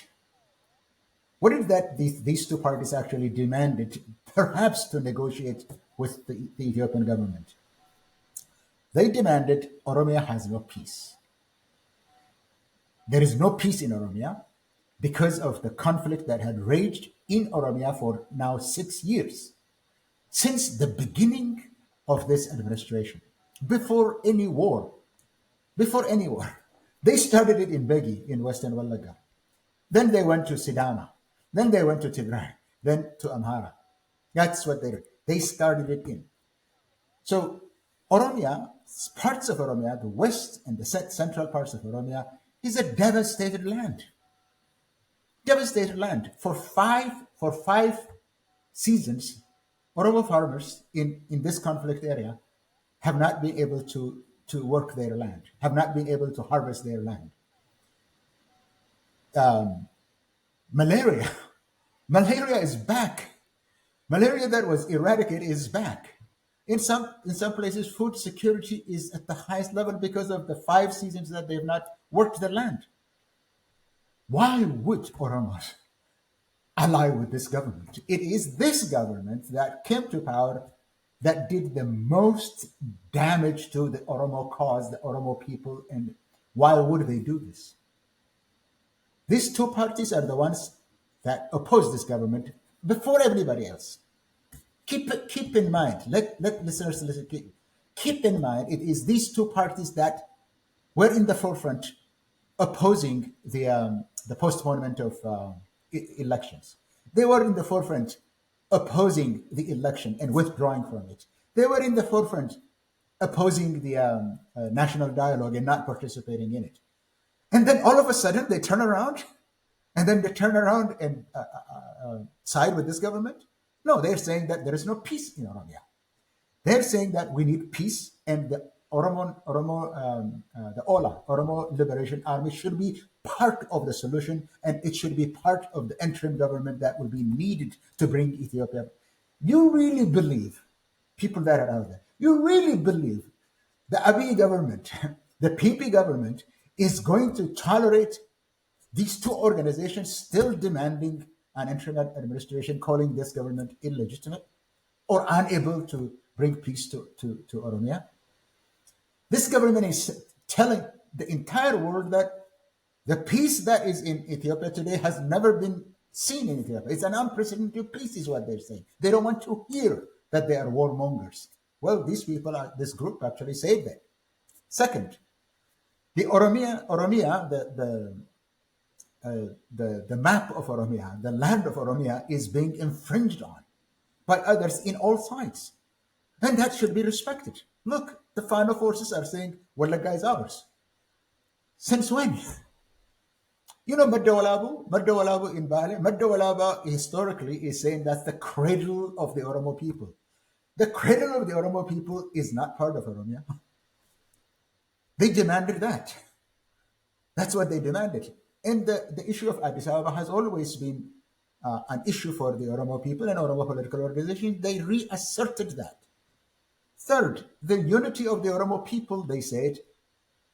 What if that these two parties actually demanded, perhaps to negotiate with the Ethiopian government? They demanded Oromia has no peace. There is no peace in Oromia because of the conflict that had raged in Oromia for now 6 years, since the beginning of this administration, before any war. Before any war. They started it in Begi in Western Wallaga. Then they went to Sidama. Then they went to Tigray. Then to Amhara. That's what they did. They started it in. So Oromia, parts of Oromia, the west and the central parts of Oromia, is a devastated land. Devastated land. For five seasons, Oromo farmers in this conflict area have not been able to work their land, have not been able to harvest their land. Malaria. Malaria is back. Malaria that was eradicated is back. In some places, food security is at the highest level because of the 5 seasons that they have not worked the land. Why would Oromos ally with this government? It is this government that came to power that did the most damage to the Oromo cause, the Oromo people, and why would they do this? These two parties are the ones that oppose this government before everybody else. Keep in mind, let listeners listen, keep in mind, it is these two parties that were in the forefront opposing the postponement of elections. They were in the forefront opposing the election and withdrawing from it. They were in the forefront opposing the national dialogue and not participating in it. And then all of a sudden they turn around and side with this government. No, they're saying that there is no peace in Oromia. They're saying that we need peace, and the the Oromo Liberation Army should be part of the solution, and it should be part of the interim government that will be needed to bring Ethiopia. You really believe, people that are out there, you really believe the Abiy government, the PP government, is going to tolerate these two organizations still demanding an interim administration, calling this government illegitimate or unable to bring peace to Oromia? This government is telling the entire world that the peace that is in Ethiopia today has never been seen in Ethiopia. It's an unprecedented peace, is what they're saying. They don't want to hear that they are warmongers. Well, these people, this group actually said that. Second, the Oromia, the map of Oromia, the land of Oromia is being infringed on by others in all sides. And that should be respected. Look, the Fano forces are saying, Wallaga is ours. Since when? You know Madawalabu in Bali? Madawalabu historically is saying that's the cradle of the Oromo people. The cradle of the Oromo people is not part of Oromia. They demanded that. That's what they demanded. And the issue of Addis Ababa has always been an issue for the Oromo people and Oromo political organizations. They reasserted that. Third, the unity of the Oromo people, they said,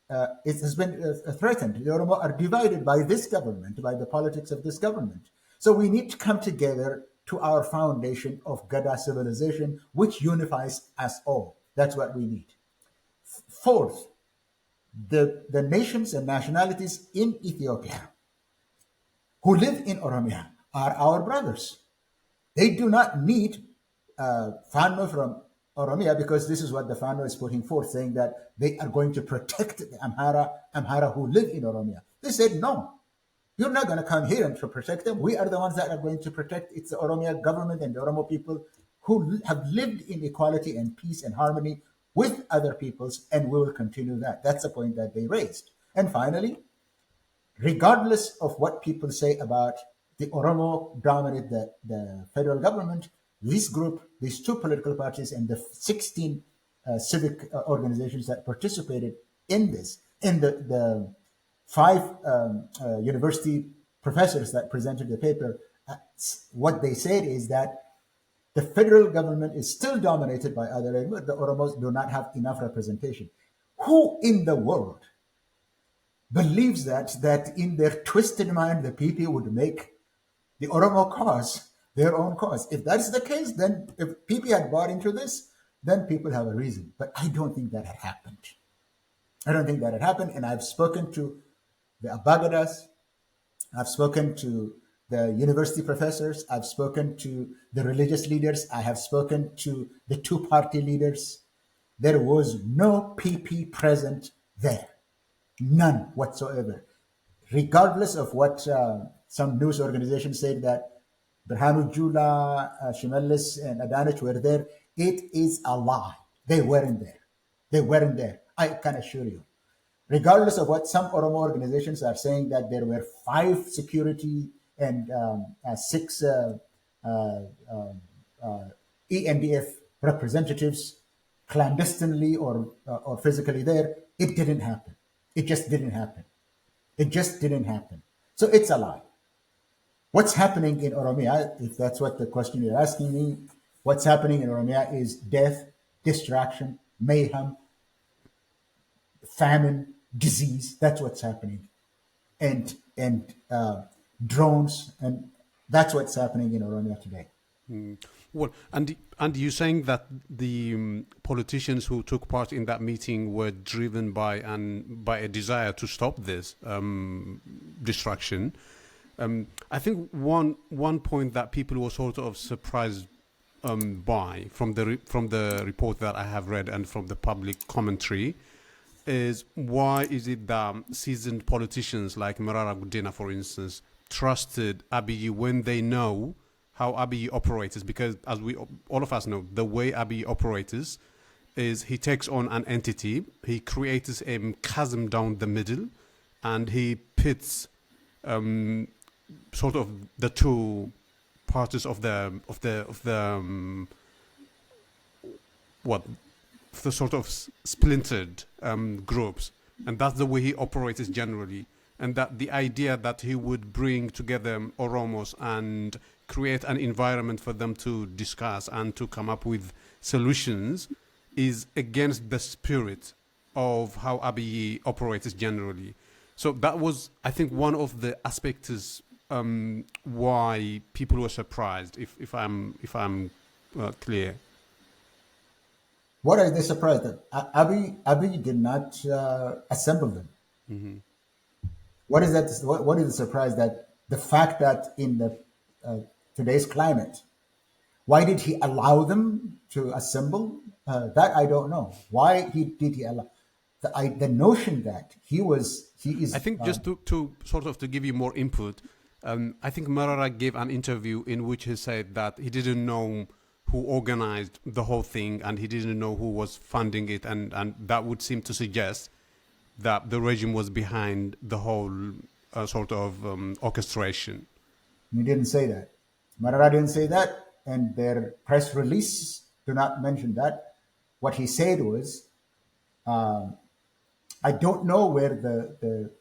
it has been threatened. The Oromo are divided by this government, by the politics of this government. So we need to come together to our foundation of Gada civilization, which unifies us all. That's what we need. Fourth, the nations and nationalities in Ethiopia who live in Oromia are our brothers. They do not need Fano from Oromia, because this is what the Fano is putting forth, saying that they are going to protect the Amhara who live in Oromia. They said, no, you're not going to come here and to protect them. We are the ones that are going to protect. It's the Oromia government and the Oromo people who have lived in equality and peace and harmony with other peoples, and we will continue that. That's the point that they raised. And finally, regardless of what people say about the Oromo dominate the federal government, this group, these two political parties, and the 16 civic organizations that participated in this, and the 5 university professors that presented the paper, what they said is that the federal government is still dominated by other areas. The Oromos do not have enough representation. Who in the world believes that in their twisted mind the PP would make the Oromo cause, their own cause. If that's the case, then if people had bought into this, then people have a reason. But I don't think that had happened. I don't think that had happened. And I've spoken to the Abagadas, I've spoken to the university professors, I've spoken to the religious leaders, I have spoken to the two-party leaders. There was no PP present there, none whatsoever. Regardless of what some news organizations said that Berhanu Jula, Shimelis, and Adanich were there, it is a lie. They weren't there. They weren't there. I can assure you. Regardless of what some Oromo organizations are saying, that there were 5 security and 6 ENDF representatives clandestinely or physically there, it didn't happen. It just didn't happen. It just didn't happen. So it's a lie. What's happening in Oromia, if that's what the question you're asking me, what's happening in Oromia is death, distraction, mayhem, famine, disease. That's what's happening, and drones, and that's what's happening in Oromia today. Well, and you're saying that the politicians who took part in that meeting were driven by a desire to stop this destruction. I think one point that people were sort of surprised by from the report that I have read and from the public commentary is, why is it that seasoned politicians like Merara Gudena, for instance, trusted Abiy when they know how Abiy operates? Because as all of us know, the way Abiy operates is he takes on an entity, he creates a chasm down the middle, and he pits sort of the two parties of the sort of splintered groups, and that's the way he operates generally. And that the idea that he would bring together Oromos and create an environment for them to discuss and to come up with solutions is against the spirit of how Abiy operates generally. So that was, I think, one of the aspects why people were surprised. If I'm clear. What are they surprised at? Abiy did not assemble them. Mm-hmm. What is that? What is the surprise that the fact that in the today's climate, why did he allow them to assemble? That I don't know. Why did he allow? The notion that he is. I think just to sort of to give you more input, I think Marara gave an interview in which he said that he didn't know who organized the whole thing and he didn't know who was funding it, and that would seem to suggest that the regime was behind the whole sort of orchestration. He didn't say that. Marara didn't say that, and their press release do not mention that. What he said was, I don't know where the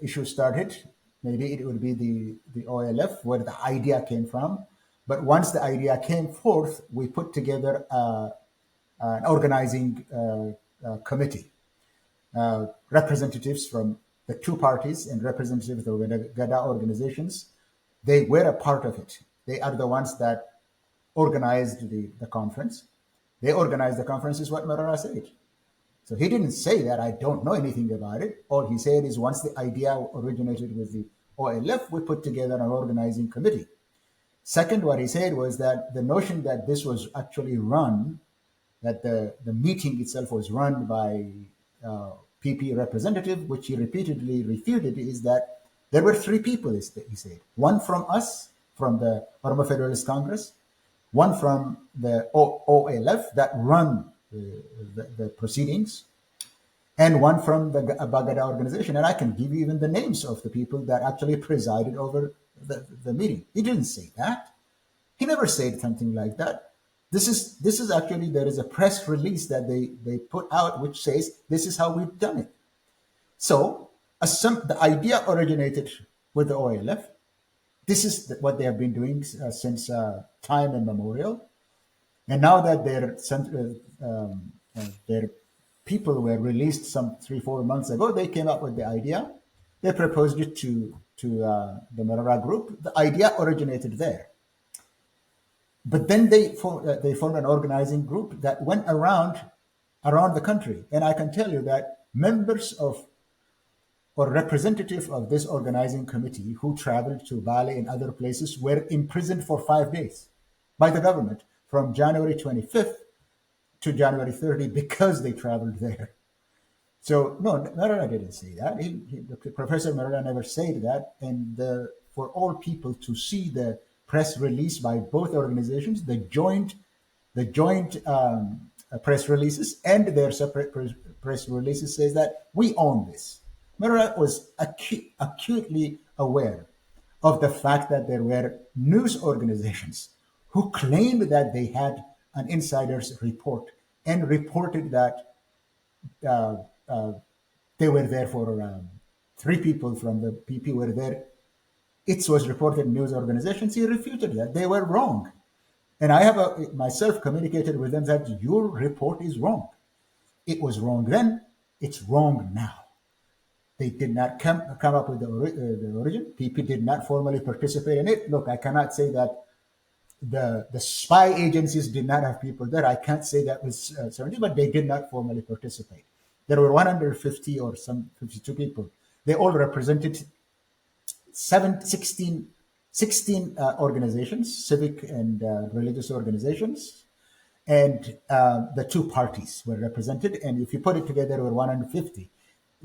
issue started. Maybe it would be the OLF, where the idea came from. But once the idea came forth, we put together an organizing committee. Representatives from the two parties and representatives of the Gada organizations, they were a part of it. They are the ones that organized the conference. They organized the conference is what Marara said. So he didn't say that I don't know anything about it. All he said is once the idea originated with the OLF, we put together an organizing committee. Second, what he said was that the notion that this was actually run, that the meeting itself was run by PP representative, which he repeatedly refuted, is that there were 3 people, he said. One from us, from the Oromo Federalist Congress, one from the OLF that run the proceedings, and one from the Bagada organization. And I can give you even the names of the people that actually presided over the meeting. He didn't say that. He never said something like that. This is actually, there is a press release that they put out which says this is how we've done it. So the idea originated with the OLF. This is what they have been doing since time immemorial. And now that their people were released some 3-4 months ago, they came up with the idea. They proposed it to the Merara group. The idea originated there. But then they formed an organizing group that went around the country. And I can tell you that members of or representative of this organizing committee who traveled to Bali and other places were imprisoned for 5 days by the government from January 25th to January 30 because they traveled there. So no, Merara didn't say that. Professor Merara never said that. And for all people to see the press release by both organizations, the joint press releases and their separate press releases says that we own this. Merara was acutely aware of the fact that there were news organizations who claimed that they had an insider's report and reported that uh, uh, they were there for 3 people from the PP were there. It was reported in news organizations. He refuted that. They were wrong. And I have myself communicated with them that your report is wrong. It was wrong then. It's wrong now. They did not come up with the origin. PP did not formally participate in it. Look, I cannot say that the spy agencies did not have people there. I can't say that with certainty, but they did not formally participate. There were 150 or some 52 people. They all represented 16 organizations, civic and religious organizations, and the 2 parties were represented. And if you put it together, there were 150.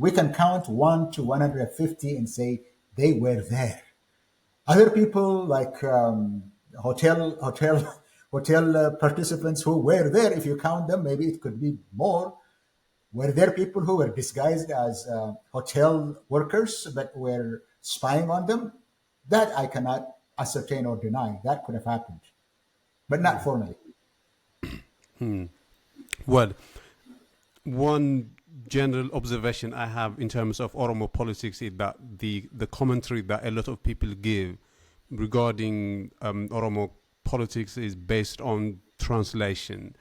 We can count 1 to 150 and say they were there. Other people like hotel participants who were there, if you count them, maybe it could be more. Were there people who were disguised as hotel workers but were spying on them? That I cannot ascertain or deny. That could have happened, but not formally. Well, one general observation I have in terms of Oromo politics is that the commentary that a lot of people give regarding Oromo politics is based on translation,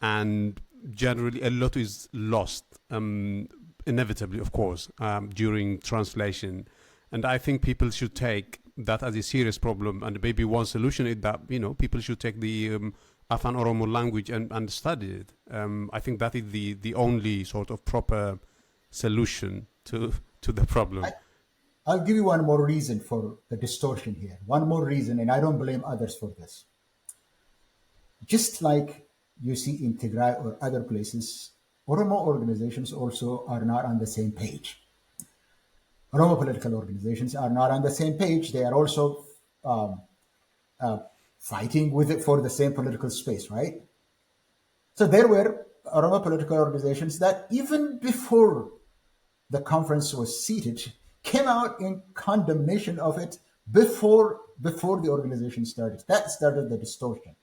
and generally a lot is lost, inevitably, of course, during translation. And I think people should take that as a serious problem. And maybe one solution is that people should take the Afan Oromo language and study it. I think that is the only sort of proper solution to the problem. I'll give you one more reason for the distortion here. One more reason, and I don't blame others for this. Just like you see in Tigray or other places, Oromo organizations also are not on the same page. Oromo political organizations are not on the same page. They are also fighting with it for the same political space, right? So there were Oromo political organizations that even before the conference was seated, came out in condemnation of it before the organization started. That started the distortion.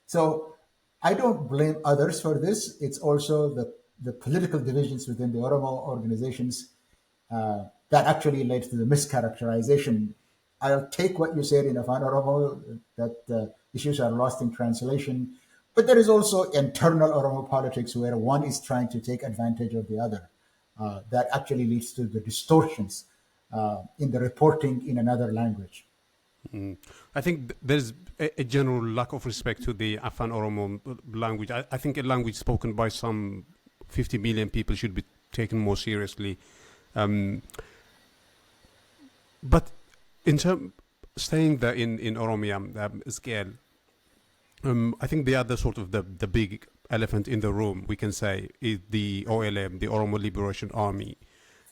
So I don't blame others for this. It's also the political divisions within the Oromo organizations that actually led to the mischaracterization. I'll take what you said in Afan Oromo, that issues are lost in translation. But there is also internal Oromo politics where one is trying to take advantage of the other. That actually leads to the distortions in the reporting in another language. I think there's a general lack of respect to the Afan Oromo language. I think a language spoken by some 50 million people should be taken more seriously. But in staying there in Oromia scale, I think the other sort of the big elephant in the room, we can say, is the OLM, the Oromo Liberation Army.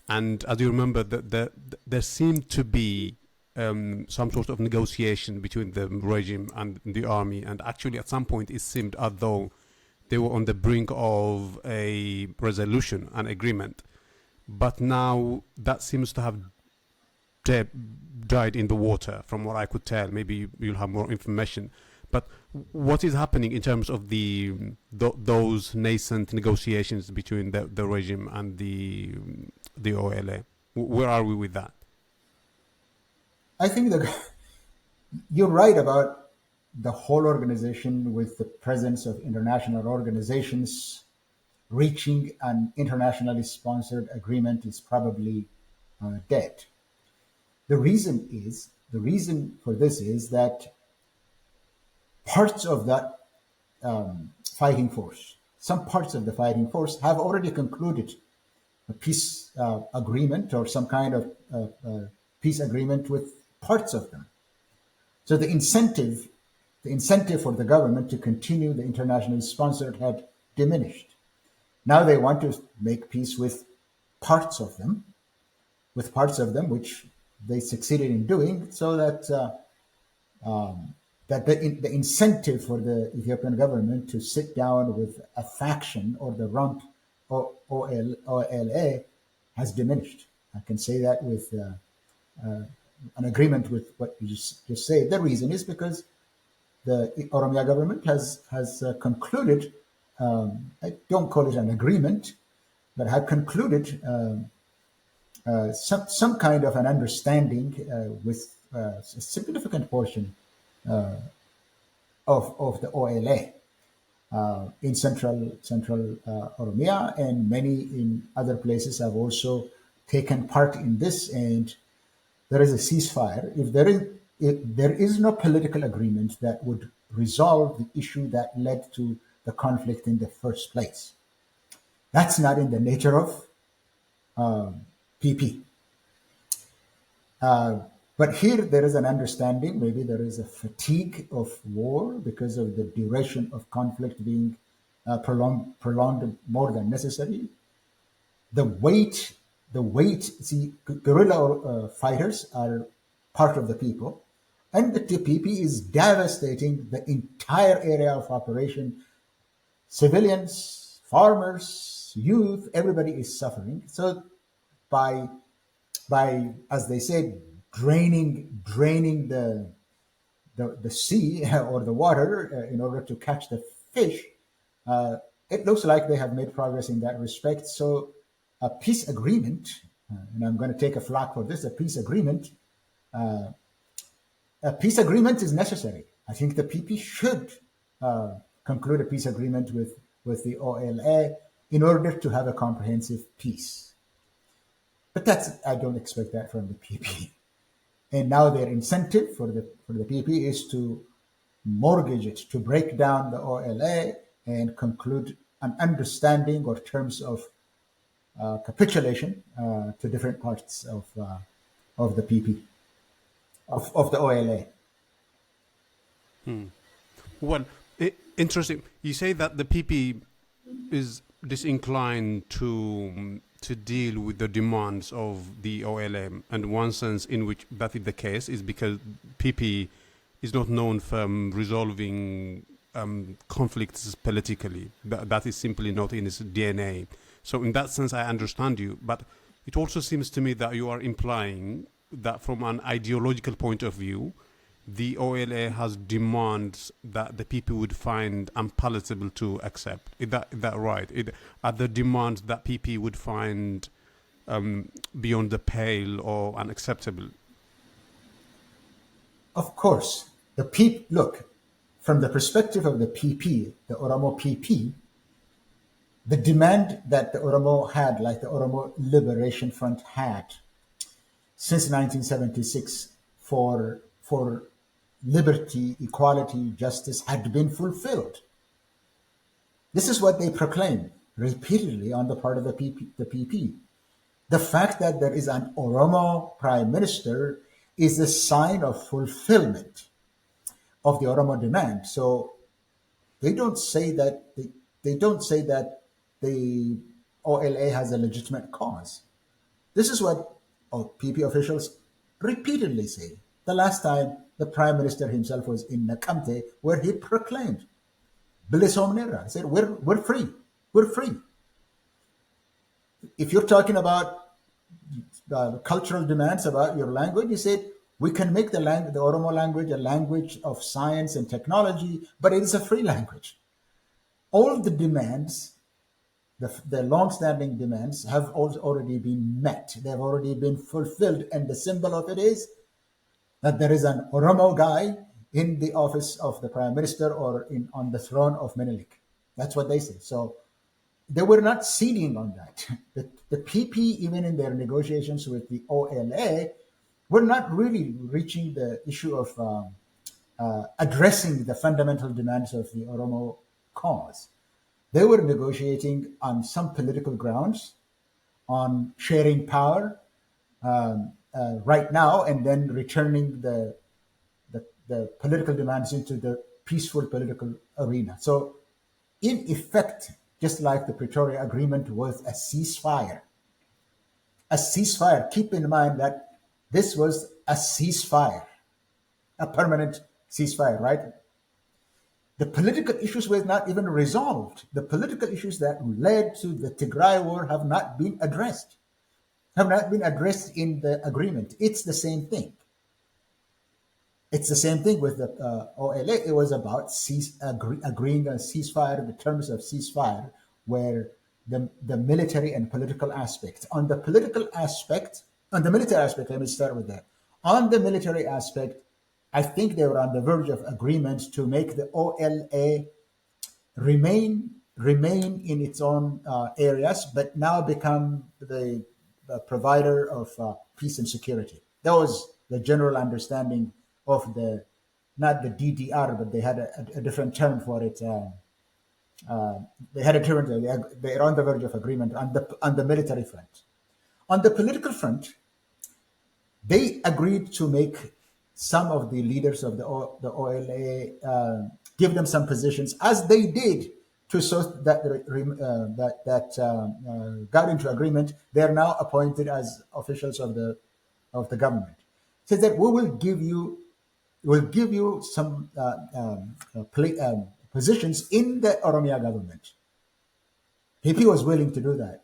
And as you remember, there seemed to be some sort of negotiation between the regime and the army. And actually, at some point, it seemed as though they were on the brink of a resolution, an agreement. But now that seems to have died in the water, from what I could tell. Maybe you'll have more information. But what is happening in terms of those nascent negotiations between the regime and the OLA? Where are we with that? I think that you're right about the whole organization with the presence of international organizations reaching an internationally sponsored agreement is probably dead. The reason for this is that parts of that fighting force, some parts of the fighting force have already concluded a peace agreement or some kind of peace agreement with parts of them. So the incentive for the government to continue the internationally sponsored had diminished. Now they want to make peace with parts of them, which they succeeded in doing, so that the incentive for the Ethiopian government to sit down with a faction or the rump or OLA has diminished. I can say that with an agreement with what you just said. The reason is because the Oromia government has concluded, I don't call it an agreement, but had concluded some kind of an understanding with a significant portion of the OLA in central Oromia, and many in other places have also taken part in this. And there is a ceasefire. If there is no political agreement that would resolve the issue that led to the conflict in the first place, that's not in the nature of PP. But here there is an understanding, maybe there is a fatigue of war because of the duration of conflict being prolonged more than necessary. The weight, see, guerrilla fighters are part of the people, and the TPP is devastating the entire area of operation. Civilians, farmers, youth, everybody is suffering. So by as they said, draining the sea or the water in order to catch the fish, it looks like they have made progress in that respect. So a peace agreement, and I'm going to take a flak for this, a peace agreement is necessary. I think the PP should conclude a peace agreement with the OLA in order to have a comprehensive peace. But I don't expect that from the PP. And now their incentive for the PP is to mortgage it, to break down the OLA and conclude an understanding or terms of capitulation to different parts of the PP, of the OLA. Well, interesting. You say that the PP is disinclined to deal with the demands of the OLM, and one sense in which that is the case is because PP is not known for resolving conflicts politically. That is simply not in its DNA. So in that sense, I understand you, but it also seems to me that you are implying that from an ideological point of view, the OLA has demands that the people would find unpalatable to accept. Is that right? Are the demands that PP would find beyond the pale or unacceptable? Of course. Look, from the perspective of the PP, the Oromo PP, the demand that the Oromo had, like the Oromo Liberation Front had since 1976 for liberty, equality, justice had been fulfilled. This is what they proclaim repeatedly on the part of the PP. The fact that there is an Oromo prime minister is a sign of fulfillment of the Oromo demand. So they don't say that the OLA has a legitimate cause. This is what PP officials repeatedly say. The last time the prime minister himself was in Nakamte, where he proclaimed, Bilis Omnera, said, we're free. We're free. If you're talking about cultural demands about your language, you said, we can make the Oromo language a language of science and technology, but it is a free language. All the demands, the long-standing demands, have already been met. They've already been fulfilled. And the symbol of it is that there is an Oromo guy in the office of the prime minister or on the throne of Menelik. That's what they say. So they were not ceding on that. The PP, even in their negotiations with the OLA, were not really reaching the issue of addressing the fundamental demands of the Oromo cause. They were negotiating on some political grounds, on sharing power right now, and then returning the political demands into the peaceful political arena. So, in effect, just like the Pretoria Agreement was a ceasefire, keep in mind that this was a ceasefire, a permanent ceasefire, right? The political issues were not even resolved. The political issues that led to the Tigray war have not been addressed, in the agreement. It's the same thing. It's the same thing with the OLA. It was about agreeing a ceasefire, the terms of ceasefire, where the military and political aspect. On the military aspect, let me start with that. On the military aspect, I think they were on the verge of agreement to make the OLA remain in its own areas, but now become the provider of peace and security. That was the general understanding of not the DDR, but they had a different term for it. They had a different. They're on the verge of agreement on the military front. On the political front, they agreed to make some of the leaders of the OLA give them some positions, as they did to so that got into agreement. They are now appointed as officials of the government. Says that we will give you some positions in the Oromia government. PP was willing to do that.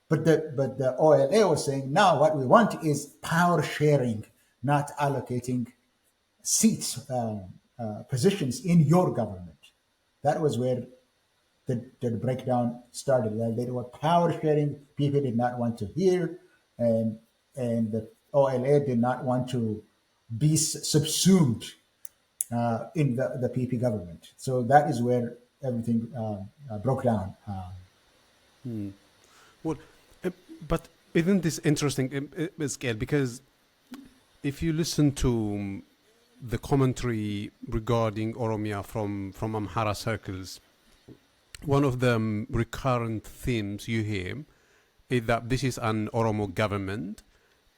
But the OLA was saying, now what we want is power sharing, not allocating seats, positions in your government. That was where the breakdown started. They were power sharing. People did not want to hear, and the OLA did not want to be subsumed in the PP government. So that is where everything broke down. Well, but isn't this interesting, Ezekiel? Because if you listen to the commentary regarding Oromia from Amhara circles, one of the recurrent themes you hear is that this is an Oromo government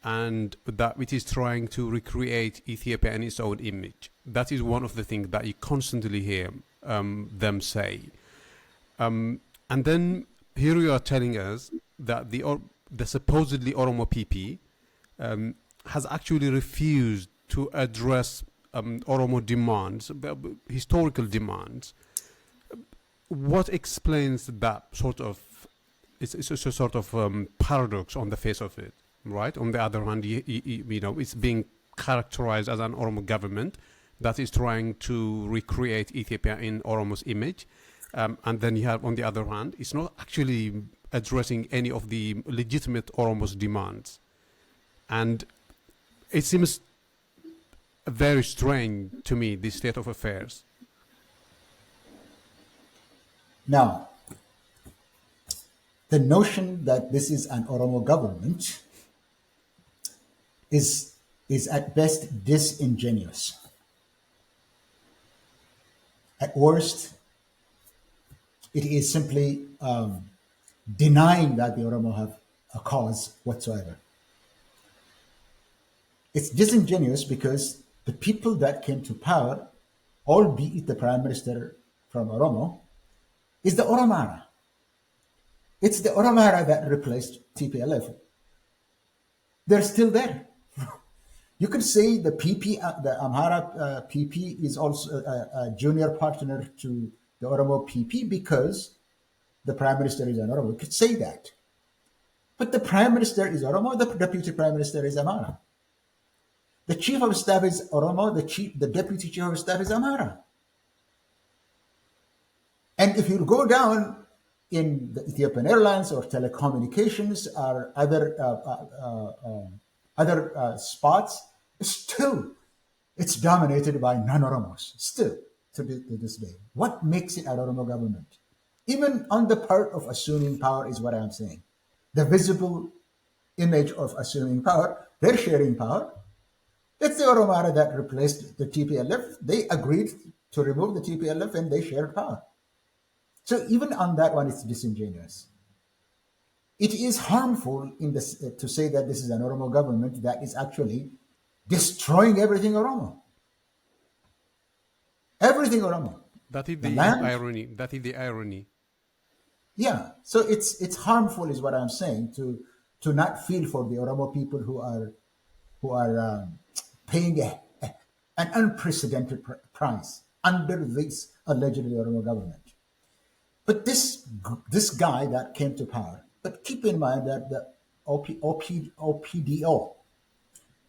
and that it is trying to recreate Ethiopia in its own image. That is one of the things that you constantly hear them say. And then here you are telling us that the supposedly Oromo PP has actually refused to address Oromo demands, historical demands. What explains that sort of? It's a sort of paradox on the face of it, right? On the other hand, you know, it's being characterized as an Oromo government that is trying to recreate Ethiopia in Oromo's image, and then you have, on the other hand, it's not actually addressing any of the legitimate Oromo's demands, and it seems very strange to me, this state of affairs. Now, the notion that this is an Oromo government is at best disingenuous. At worst, it is simply denying that the Oromo have a cause whatsoever. It's disingenuous because the people that came to power, albeit the prime minister from Oromo, is the Oromara. It's the Oromara that replaced TPLF. They're still there. You could say the PP, the Amhara PP is also a junior partner to the Oromo PP because the prime minister is an Oromo. You could say that. But the prime minister is Oromo, the deputy prime minister is Amhara. The chief of staff is Oromo, the deputy chief of staff is Amhara. And if you go down in the Ethiopian Airlines or telecommunications or other spots, still it's dominated by non-Oromos, still to this day. What makes it an Oromo government? Even on the part of assuming power is what I'm saying. The visible image of assuming power, they're sharing power. It's the Oromara that replaced the TPLF. They agreed to remove the TPLF and they shared power. So even on that one, it's disingenuous. It is harmful in this, to say that this is an Oromo government that is actually destroying everything Oromo. Everything Oromo. That is The the land. irony. That is the irony. Yeah. So it's harmful is what I'm saying, to not feel for the Oromo people who are paying an unprecedented price under this allegedly Oromo government. But this guy that came to power, but keep in mind that the OPDO,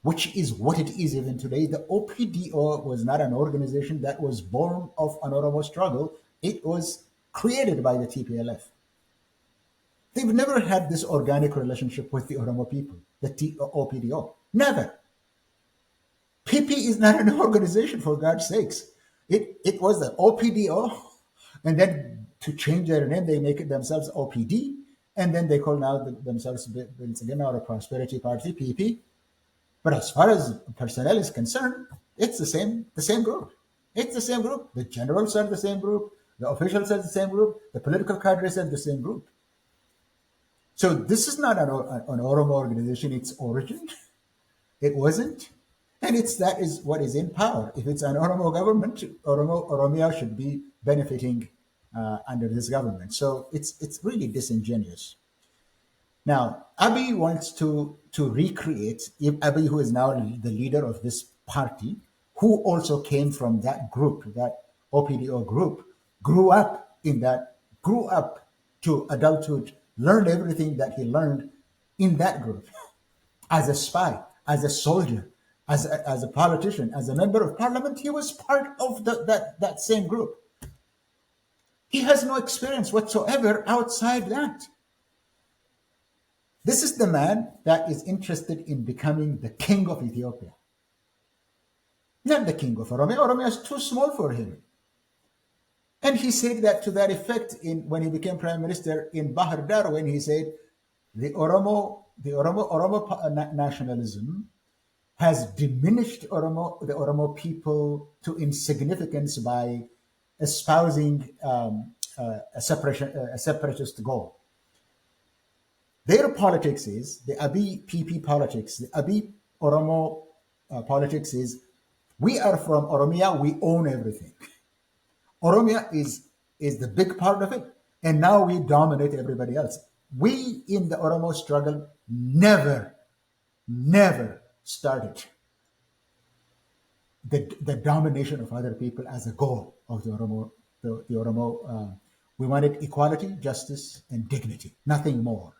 which is what it is even today, the OPDO was not an organization that was born of an Oromo struggle. It was created by the TPLF. They've never had this organic relationship with the Oromo people, the OPDO. Never. PP is not an organization, for God's sakes. It was the OPDO, and then to change their name, they make it themselves OPD, and then they call now themselves once again our Prosperity Party, PP. But as far as personnel is concerned, it's the same group. It's the same group. The generals are the same group. The officials are the same group. The political cadres are the same group. So this is not an Oromo organization. Its origin, it wasn't. And that is what is in power. If it's an Oromo government, Oromia should be benefiting under this government. So it's really disingenuous. Now, Abiy wants to recreate, if Abiy, who is now the leader of this party, who also came from that group, that OPDO group, grew up to adulthood, learned everything that he learned in that group, as a spy, as a soldier, as a politician, as a member of parliament. He was part of that same group. He has no experience whatsoever outside that. This is the man that is interested in becoming the king of Ethiopia. Not the king of Oromia. Oromia is too small for him. And he said that to that effect when he became prime minister in Bahar Dar, when he said the Oromo nationalism has diminished the Oromo people to insignificance by espousing a separatist goal. Their politics is, the Abiy PP politics, the Abiy Oromo politics is, we are from Oromia, we own everything. Oromia is the big part of it, and now we dominate everybody else. We in the Oromo struggle never started the domination of other people as a goal of the Oromo. The Oromo, we wanted equality, justice, and dignity, nothing more.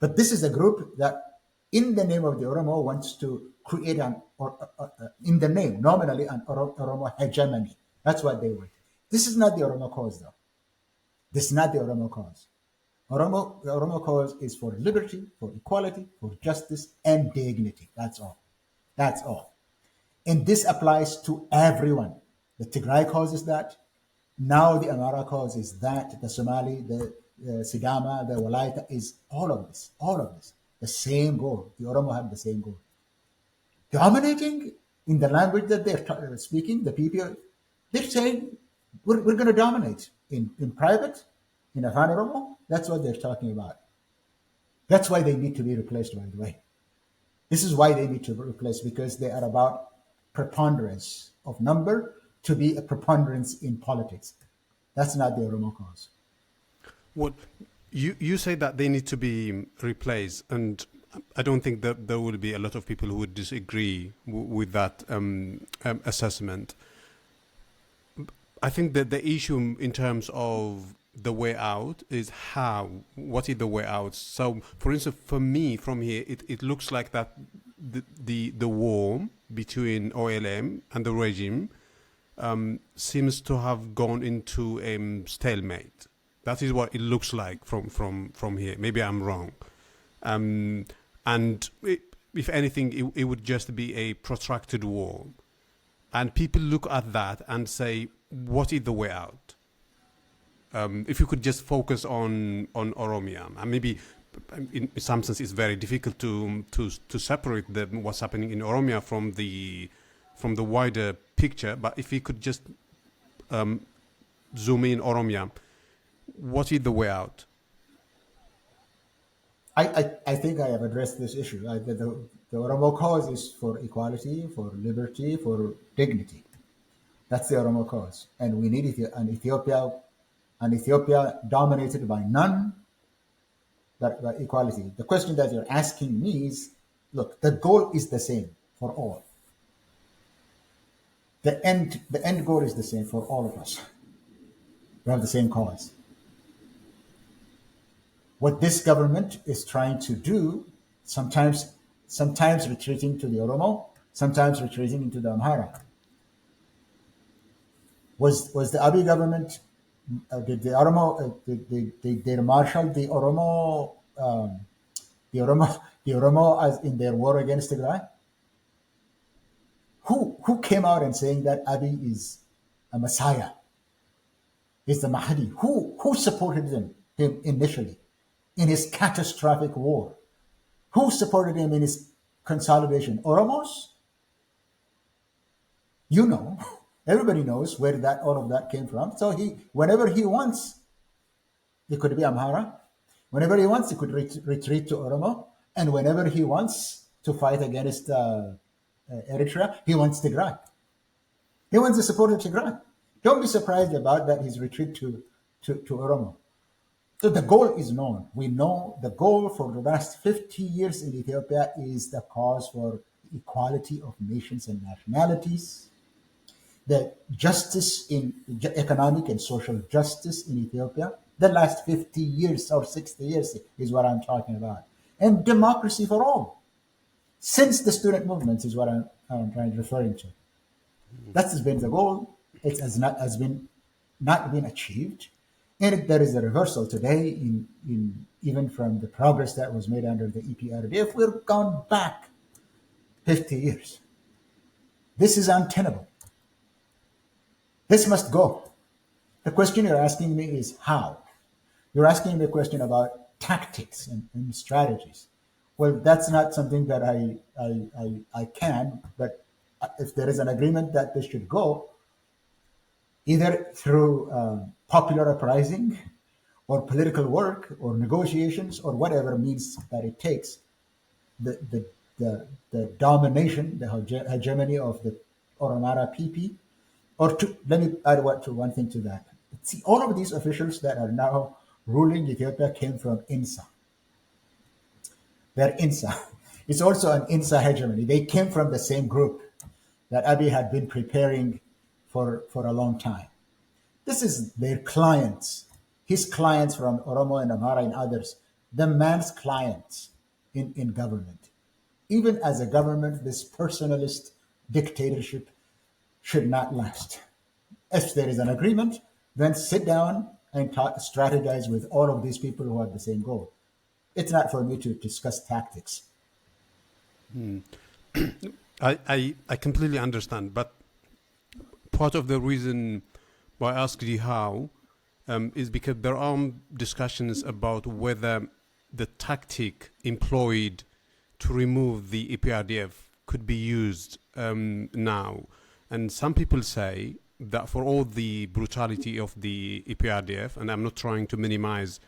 But this is a group that, in the name of the Oromo, wants to create in the name, nominally, an Oromo hegemony. That's what they want. This is not the Oromo cause, though. This is not the Oromo cause. The Oromo cause is for liberty, for equality, for justice, and dignity. That's all. That's all. And this applies to everyone. The Tigray cause is that. Now the Amhara cause is that. The Somali, the Sidama, the Walaita is all of this. The same goal. The Oromo have the same goal. Dominating in the language that they're speaking, the people, they're saying, we're going to dominate in private, in Afan Oromo. That's what they're talking about. That's why they need to be replaced, by the way. This is why they need to be replaced, because they are about preponderance of number to be a preponderance in politics. That's not the Oromo cause. Well, you say that they need to be replaced, and I don't think that there will be a lot of people who would disagree with that assessment. I think that the issue in terms of the way out is what is the way out? So, for instance, for me, from here, it looks like that the war between OLM and the regime seems to have gone into a stalemate. That is what it looks like from here. Maybe I'm wrong. And if anything, it would just be a protracted war. And people look at that and say, what is the way out? if you could just focus on Oromia, and maybe in some sense it's very difficult to separate what's happening in Oromia from the wider picture. But if you could just zoom in Oromia, what is the way out? I think I have addressed this issue. The Oromo cause is for equality, for liberty, for dignity. That's the Oromo cause. And we need an Ethiopia dominated by none, but by equality. The question that you're asking me is, look, the goal is the same for all. The end goal is the same for all of us. We have the same cause. What this government is trying to do, sometimes retreating to the Oromo, sometimes retreating into the Amhara. Was the Abiy government, did the Oromo, did they marshal the Oromo, the Oromo as in their war against Tigray? Who came out and saying that Abiy is a messiah, is the Mahdi? Who supported him initially in his catastrophic war? Who supported him in his consolidation? Oromos? You know, everybody knows where all of that came from. So whenever he wants, it could be Amhara. Whenever he wants, he could retreat to Oromo. And whenever he wants to fight against Eritrea, he wants Tigray. He wants the support of Tigray. Don't be surprised about that, his retreat to Oromo. So the goal is known. We know the goal for the last 50 years in Ethiopia is the cause for equality of nations and nationalities, the justice in economic and social justice in Ethiopia. The last 50 years or 60 years is what I'm talking about. And democracy for all. Since the student movements is what I'm referring to. That has been the goal. It has not been achieved. And there is a reversal today in even from the progress that was made under the EPRDF. We've gone back 50 years. This is untenable. This must go. The question you're asking me is how? You're asking me a question about tactics and strategies. Well, that's not something that I can, but if there is an agreement that this should go, either through popular uprising or political work or negotiations or whatever means that it takes, the domination, the hegemony of the Oromara PP, let me add one thing to that. See, all of these officials that are now ruling Ethiopia came from INSA. They're INSA. It's also an INSA hegemony. They came from the same group that Abiy had been preparing for a long time. This is their clients, his clients from Oromo and Amhara and others, the man's clients in government. Even as a government, this personalist dictatorship should not last. If there is an agreement, then sit down and strategize with all of these people who have the same goal. It's not for me to discuss tactics. I completely understand, but part of the reason why I asked you how is because there are discussions about whether the tactic employed to remove the EPRDF could be used now. And some people say that for all the brutality of the EPRDF, and I'm not trying to minimize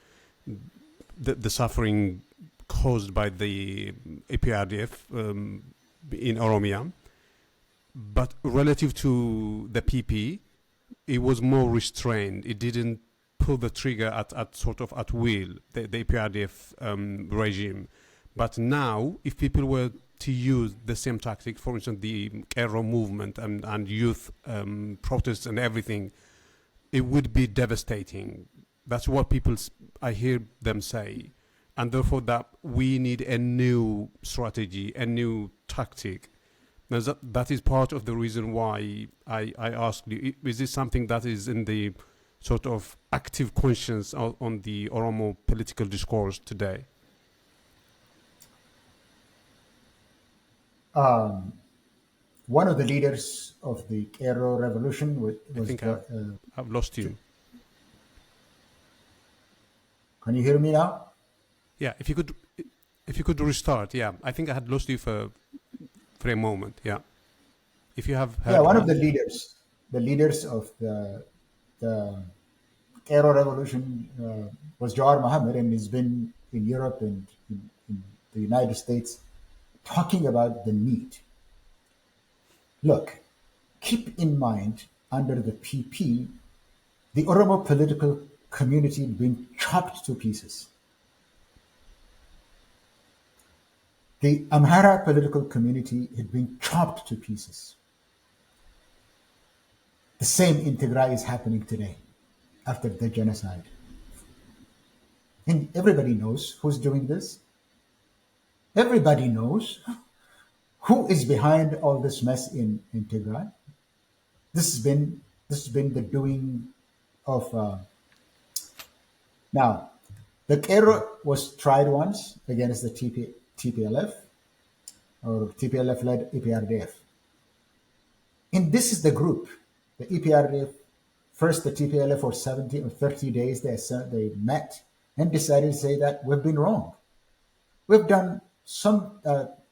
the suffering caused by the EPRDF in Oromia, but relative to the PP, it was more restrained. It didn't pull the trigger at sort of at will, the EPRDF regime. But now, if people were to use the same tactic, for instance, the Kero movement and youth protests and everything, it would be devastating. That's what I hear them say. And therefore that we need a new strategy, a new tactic. Now that is part of the reason why I asked you, is this something that is in the sort of active conscience on the Oromo political discourse today? One of the leaders of the Kero revolution was I think I've lost you. Can you hear me now? Yeah, if you could restart. Yeah, I think I had lost you for a moment. Yeah, if you have Yeah, heard one of me. the leaders of the Aero Revolution was Jawar Mohammed, and he's been in Europe and in the United States talking about the need. Look, keep in mind under the PP, the Oromo political community being chopped to pieces. The Amhara political community had been chopped to pieces. The same in Tigray is happening today after the genocide. And everybody knows who's doing this. Everybody knows who is behind all this mess in Tigray. This has been the doing of now. The Cairo was tried once against the TPLF or TPLF led EPRDF. And this is the group, the EPRDF. First, the TPLF for 70 or 30 days, they met and decided to say that we've been wrong. We've done some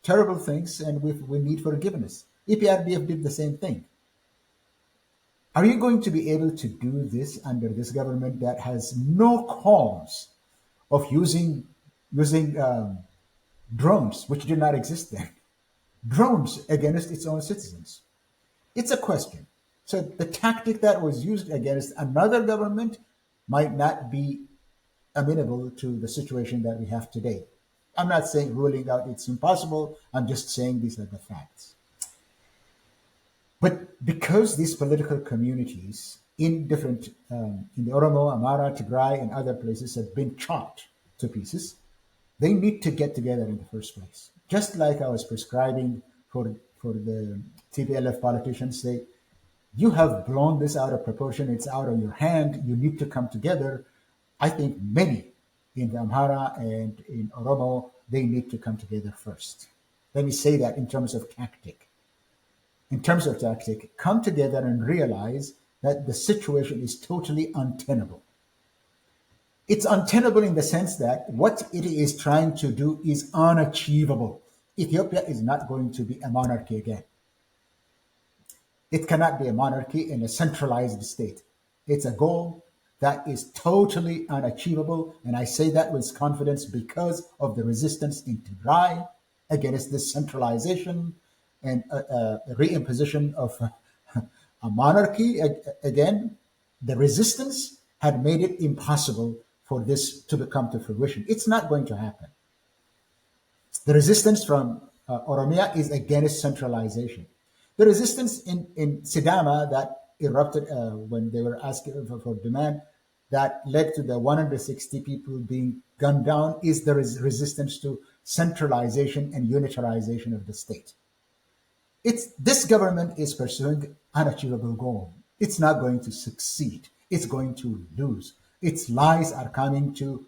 terrible things and we need forgiveness. EPRDF did the same thing. Are you going to be able to do this under this government that has no qualms of using drones, which did not exist then? Drones against its own citizens. It's a question. So the tactic that was used against another government might not be amenable to the situation that we have today. I'm not saying ruling out it's impossible. I'm just saying these are the facts. But because these political communities in different, in the Oromo, Amhara, Tigray, and other places have been chopped to pieces, they need to get together in the first place. Just like I was prescribing for the TPLF politicians, say, you have blown this out of proportion. It's out of your hand. You need to come together. I think many in the Amhara and in Oromo, they need to come together first. Let me say that in terms of tactic. In terms of tactic, come together and realize that the situation is totally untenable. It's untenable in the sense that what it is trying to do is unachievable. Ethiopia is not going to be a monarchy again. It cannot be a monarchy in a centralized state. It's a goal that is totally unachievable. And I say that with confidence because of the resistance in Tigray against this centralization and reimposition of a monarchy. Again, the resistance had made it impossible for this to come to fruition. It's not going to happen. The resistance from Oromia is against centralization. The resistance in Sidama that erupted when they were asking for demand that led to the 160 people being gunned down is the resistance to centralization and unitarization of the state. This government is pursuing unachievable goal. It's not going to succeed. It's going to lose. Its lies are coming to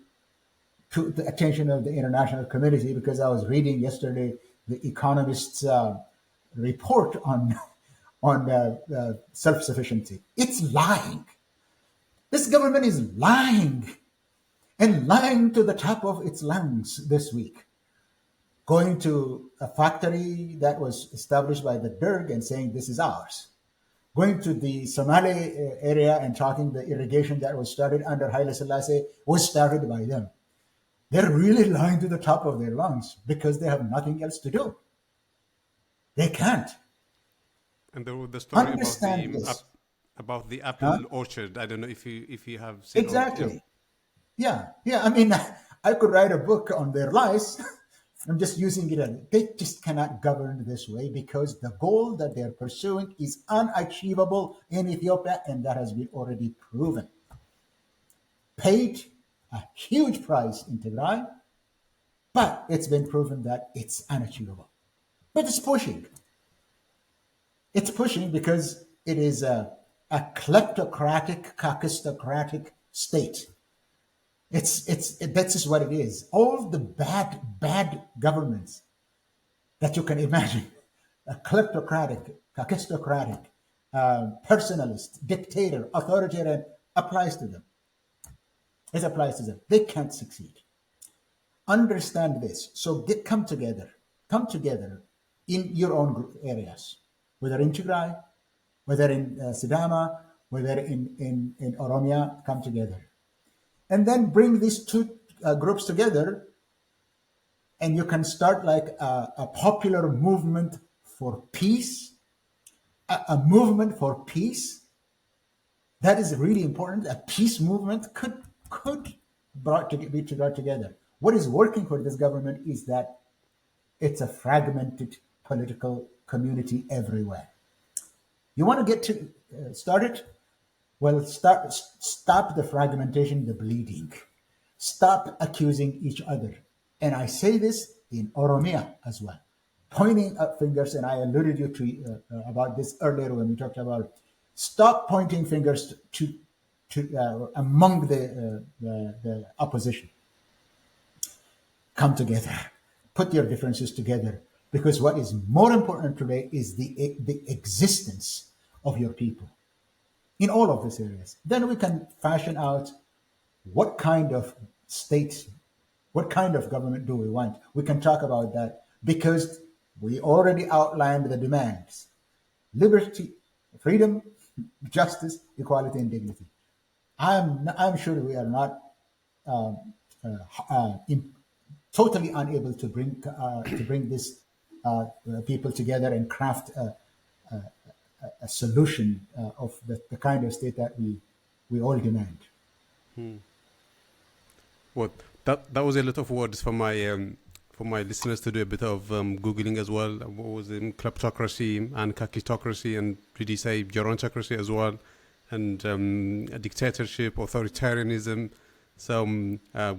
the attention of the international community because I was reading yesterday the Economist's report on self-sufficiency. It's lying. This government is lying and lying to the top of its lungs this week. Going to a factory that was established by the Derg and saying this is ours. Going to the Somali area and talking the irrigation that was started under Haile Selassie was started by them. They're really lying to the top of their lungs because they have nothing else to do. They can't. And there was the story Understand this. about the Huh? apple orchard. I don't know if you have seen or yeah. Exactly. Yeah. I mean, I could write a book on their lies. I'm just using it. They just cannot govern this way because the goal that they're pursuing is unachievable in Ethiopia, and that has been already proven. Paid a huge price in Tigray, but it's been proven that it's unachievable. But it's pushing. It's pushing because it is a kleptocratic, kakistocratic state. That's just what it is. All the bad governments that you can imagine, a kleptocratic, kakistocratic, personalist, dictator, authoritarian applies to them. It applies to them. They can't succeed. Understand this. So come together in your own areas, whether in Tigray, whether in Sidama, whether in Oromia, come together. And then bring these two groups together, and you can start like a popular movement for peace, a movement for peace. That is really important. A peace movement could be brought together. What is working for this government is that it's a fragmented political community everywhere. You want to get to start it? Well, stop the fragmentation, the bleeding. Stop accusing each other. And I say this in Oromia as well, pointing up fingers. And I alluded you to about this earlier when we talked about stop pointing fingers to among the opposition. Come together, put your differences together, because what is more important today is the existence of your people in all of these areas. Then we can fashion out what kind of state, what kind of government do we want. We can talk about that because we already outlined the demands: liberty, freedom, justice, equality, and dignity. I'm sure we are not um, totally unable to bring this people together and craft a solution of the kind of state that we all demand. Well, that was a lot of words for my listeners to do a bit of googling as well. What was it? Kleptocracy and kakistocracy, and did he say gerontocracy as well, and a dictatorship, authoritarianism. So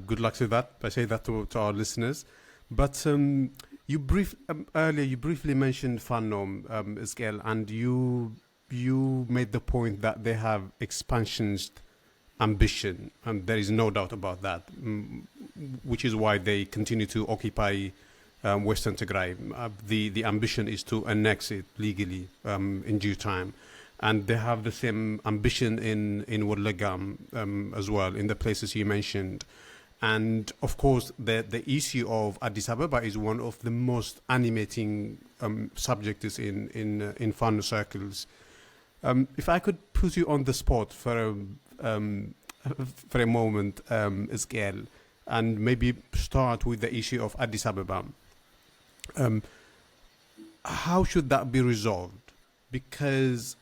good luck with that. I say that to our listeners. But earlier you briefly mentioned Fanom, Ezekiel, and you made the point that they have expansionist ambition, and there is no doubt about that, which is why they continue to occupy Western Tigray. The ambition is to annex it legally in due time. And they have the same ambition in Wallagam as well, in the places you mentioned. And of course, the issue of Addis Ababa is one of the most animating subjects in Fano circles. If I could put you on the spot for a moment, Ezekiel, and maybe start with the issue of Addis Ababa. How should that be resolved? Because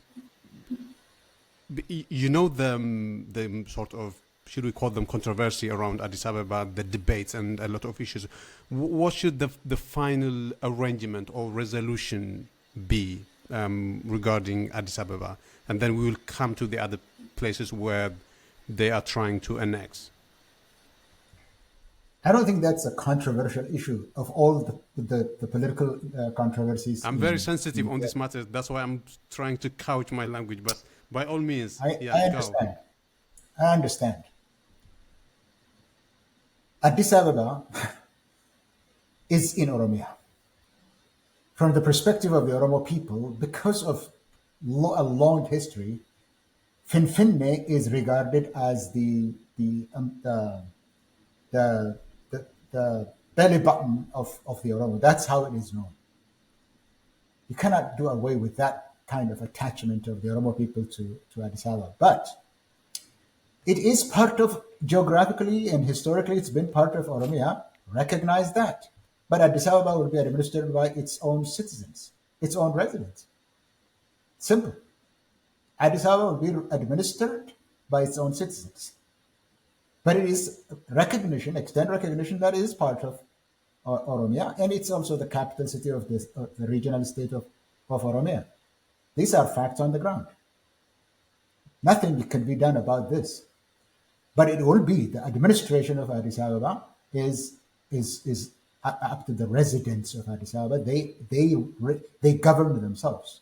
you know the sort of, should we call them, controversy around Addis Ababa, the debates and a lot of issues. What should the final arrangement or resolution be regarding Addis Ababa? And then we will come to the other places where they are trying to annex. I don't think that's a controversial issue of all the political controversies. I'm very sensitive on this matter. That's why I'm trying to couch my language. But by all means, I understand. Go. I understand. Addis Ababa is in Oromia. From the perspective of the Oromo people, because of a long history, Finfinne is regarded as the belly button of the Oromo. That's how it is known. You cannot do away with that kind of attachment of the Oromo people to Addis Ababa. But it is part of, geographically and historically, it's been part of Oromia. Recognize that. But Addis Ababa will be administered by its own citizens, its own residents. Simple. Addis Ababa will be administered by its own citizens. But it is recognition, extend recognition, that it is part of Oromia, and it's also the capital city of this, the regional state of Oromia. These are facts on the ground. Nothing can be done about this. But it will be, the administration of Addis Ababa is up to the residents of Addis Ababa. They govern themselves.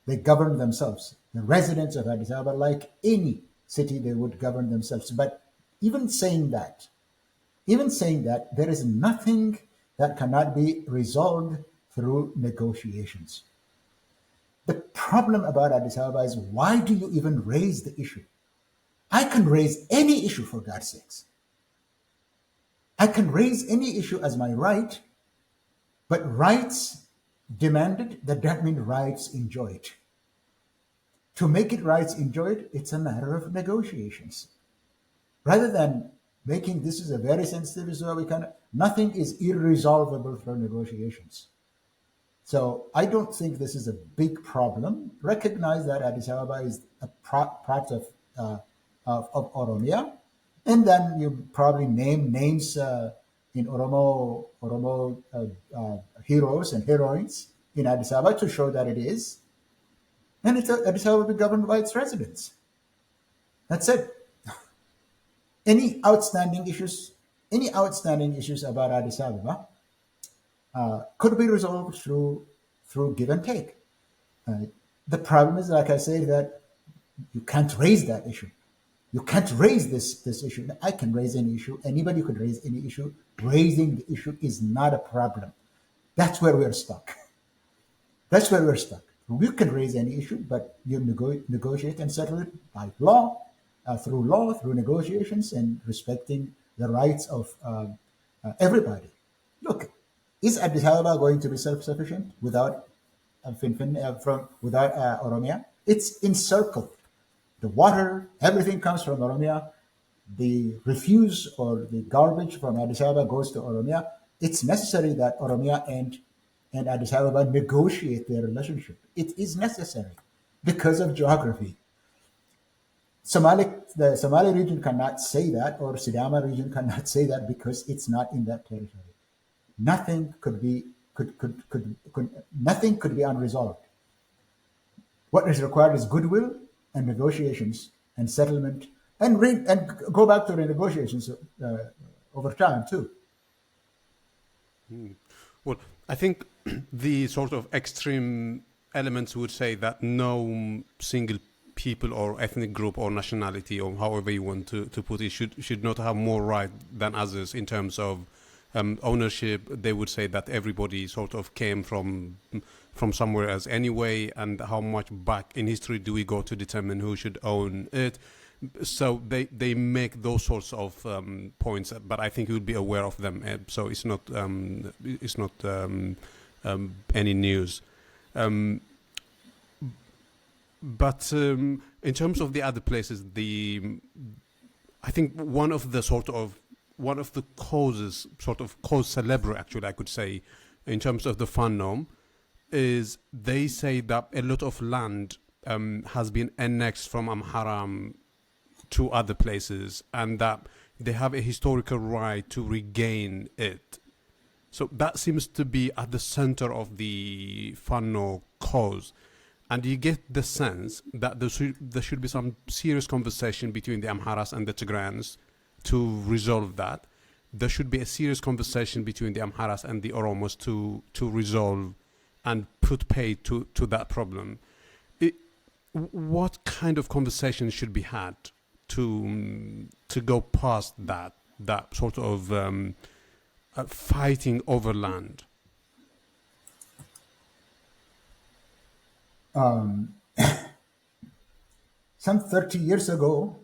They govern themselves. The residents of Addis Ababa, like any city, they would govern themselves. But even saying that, there is nothing that cannot be resolved through negotiations. The problem about Addis Ababa is, why do you even raise the issue? I can raise any issue, for God's sakes. I can raise any issue as my right, but rights demanded, that means rights enjoyed. To make it rights enjoyed, it's a matter of negotiations. Rather than making this is a very sensitive issue, nothing is irresolvable through negotiations. So I don't think this is a big problem. Recognize that Addis Ababa is a part of Oromia, and then you probably name names in Oromo heroes and heroines in Addis Ababa to show that it is, and Addis Ababa will be governed by its residents. That's it. Any outstanding issues about Addis Ababa could be resolved through give and take. The problem is, like I say, that you can't raise that issue. You can't raise this issue. I can raise any issue. Anybody could raise any issue. Raising the issue is not a problem. That's where we're stuck. That's where we're stuck. We can raise any issue, but you negotiate and settle it by law, through negotiations, and respecting the rights of everybody. Look, is Addis Ababa going to be self-sufficient without without Oromia? It's encircled. The water, everything comes from Oromia. The refuse or the garbage from Addis Ababa goes to Oromia. It's necessary that Oromia and Addis Ababa negotiate their relationship. It is necessary because of geography. The Somali region cannot say that, or Sidama region cannot say that because it's not in that territory. Nothing nothing could be unresolved. What is required is goodwill and negotiations and settlement, and go back to the negotiations over time too. Well, I think the sort of extreme elements would say that no single people or ethnic group or nationality, or however you want to put it, should not have more right than others in terms of ownership. They would say that everybody sort of came from somewhere else anyway, and how much back in history do we go to determine who should own it? So they make those sorts of points, but I think you would be aware of them. So it's not any news. But in terms of the other places, I think one of the causes, sort of cause célèbre, actually, I could say, in terms of the Fano, is they say that a lot of land has been annexed from Amhara to other places, and that they have a historical right to regain it. So that seems to be at the center of the Fano cause. And you get the sense that there should be some serious conversation between the Amharas and the Tigrayans to resolve that. There should be a serious conversation between the Amharas and the Oromos to resolve and put pay to that problem. What kind of conversation should be had to go past that sort of fighting over land? Some 30 years ago,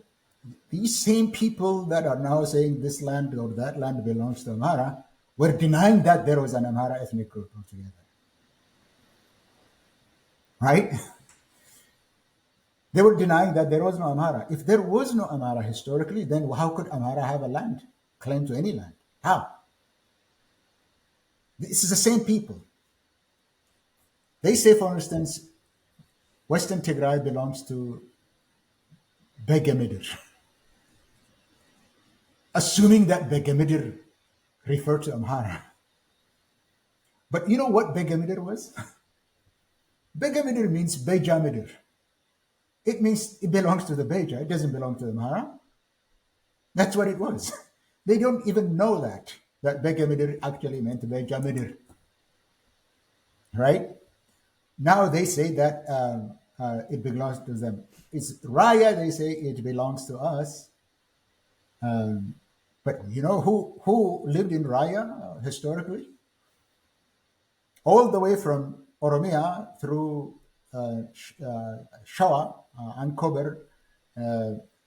these same people that are now saying this land or that land belongs to Amhara were denying that there was an Amhara ethnic group altogether. Right? They were denying that there was no Amhara. If there was no Amhara historically, then how could Amhara have a land, claim to any land? How? This is the same people. They say, for instance, Western Tigray belongs to Begemidir, assuming that Begemidir referred to Amhara. But you know what Begemidir was? Begemidir means Bejamidir. It means it belongs to the Beja. It doesn't belong to the Amhara. That's what it was. They don't even know that Begemidir actually meant Bejamidir. Right? Now they say that it belongs to them. It's Raya, they say it belongs to us. But you know who lived in Raya historically? All the way from Oromia through Shawa, Ankober,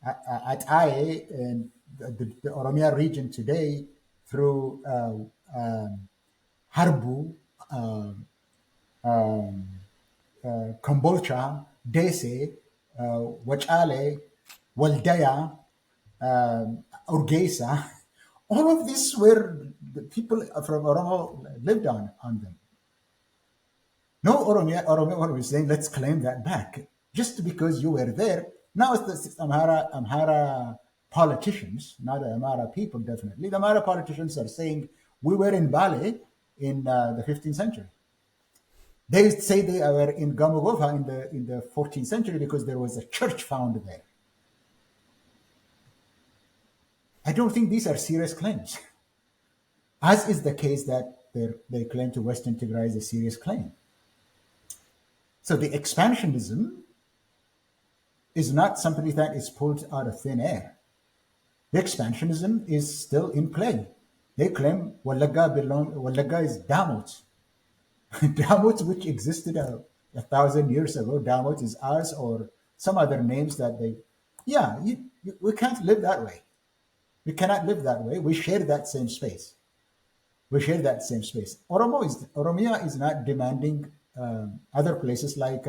at Aye and the Oromia region today through Harbu, um, Kombolcha, Dese, Wachale, Waldaya, Urgesa, all of this were the people from Oromo lived on them. No Oromo is saying, let's claim that back. Just because you were there, now it's the Amhara politicians, not the Amhara people, definitely. The Amhara politicians are saying, we were in Bale in the 15th century. They say they were in Gamogova in the 14th century because there was a church found there. I don't think these are serious claims, as is the case that they claim to Western Tigray is a serious claim. So the expansionism is not something that is pulled out of thin air. The expansionism is still in play. They claim Wallaga is Damot. Damot, which existed 1,000 years ago. Damot is ours, or some other names that they. Yeah, we can't live that way. We cannot live that way. We share that same space. Oromia is not demanding other places like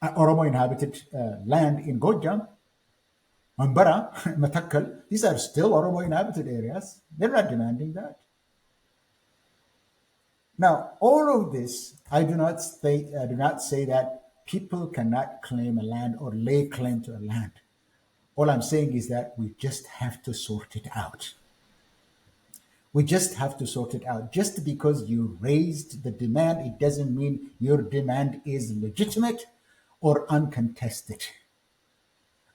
Oromo inhabited land in Gojam, Ambara, Matakkal. These are still Oromo inhabited areas. They're not demanding that. Now, all of this, I do not say that people cannot claim a land or lay claim to a land. All I'm saying is that we just have to sort it out. We just have to sort it out. Just because you raised the demand, it doesn't mean your demand is legitimate or uncontested.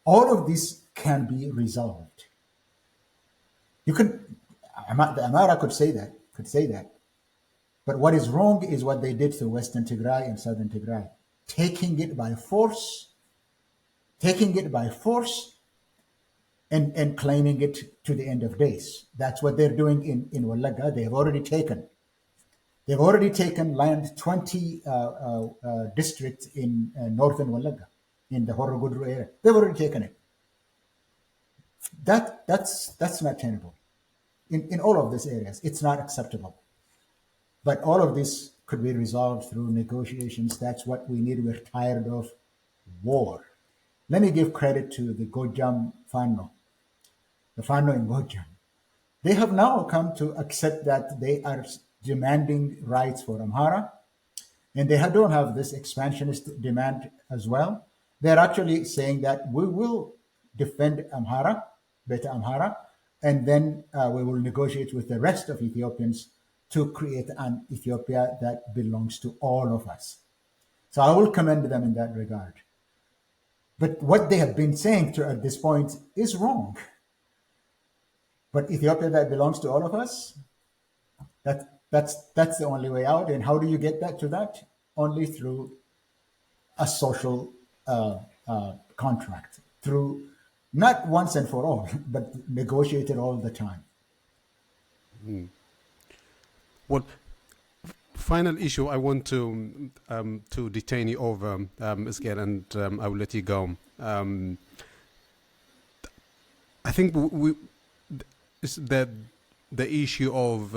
All of this can be resolved. You could, the Amhara could say that. But what is wrong is what they did to Western Tigray and Southern Tigray, taking it by force and claiming it to the end of days. That's what they're doing in Wallaga. They've already taken land, 20 districts in northern Wallaga, in the Horogudru area. They've already taken it. That's not tenable. In all of these areas, it's not acceptable. But all of this could be resolved through negotiations. That's what we need. We're tired of war. Let me give credit to the Gojam Fano, the Fano in Gojam. They have now come to accept that they are demanding rights for Amhara, and they don't have this expansionist demand as well. They're actually saying that we will defend Amhara, Beta Amhara, and then we will negotiate with the rest of Ethiopians to create an Ethiopia that belongs to all of us. So I will commend them in that regard. But what they have been saying at this point is wrong. But Ethiopia that belongs to all of us, that's the only way out. And how do you get that to that? Only through a social contract, through not once and for all, but negotiated all the time. Well, final issue I want to detain you over, Ezekiel, and I will let you go. I think the issue of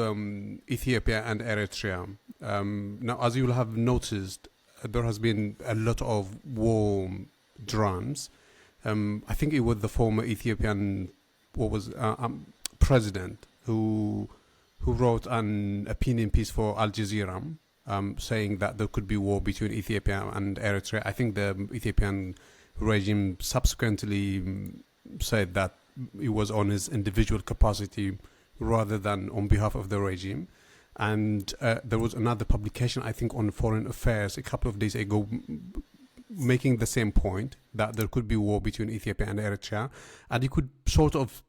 Ethiopia and Eritrea. Now, as you will have noticed, there has been a lot of war drums. I think it was the former Ethiopian president who wrote an opinion piece for Al Jazeera, saying that there could be war between Ethiopia and Eritrea. I think the Ethiopian regime subsequently said that it was on his individual capacity rather than on behalf of the regime. And there was another publication, I think, on Foreign Affairs a couple of days ago, making the same point, that there could be war between Ethiopia and Eritrea. And you could sort of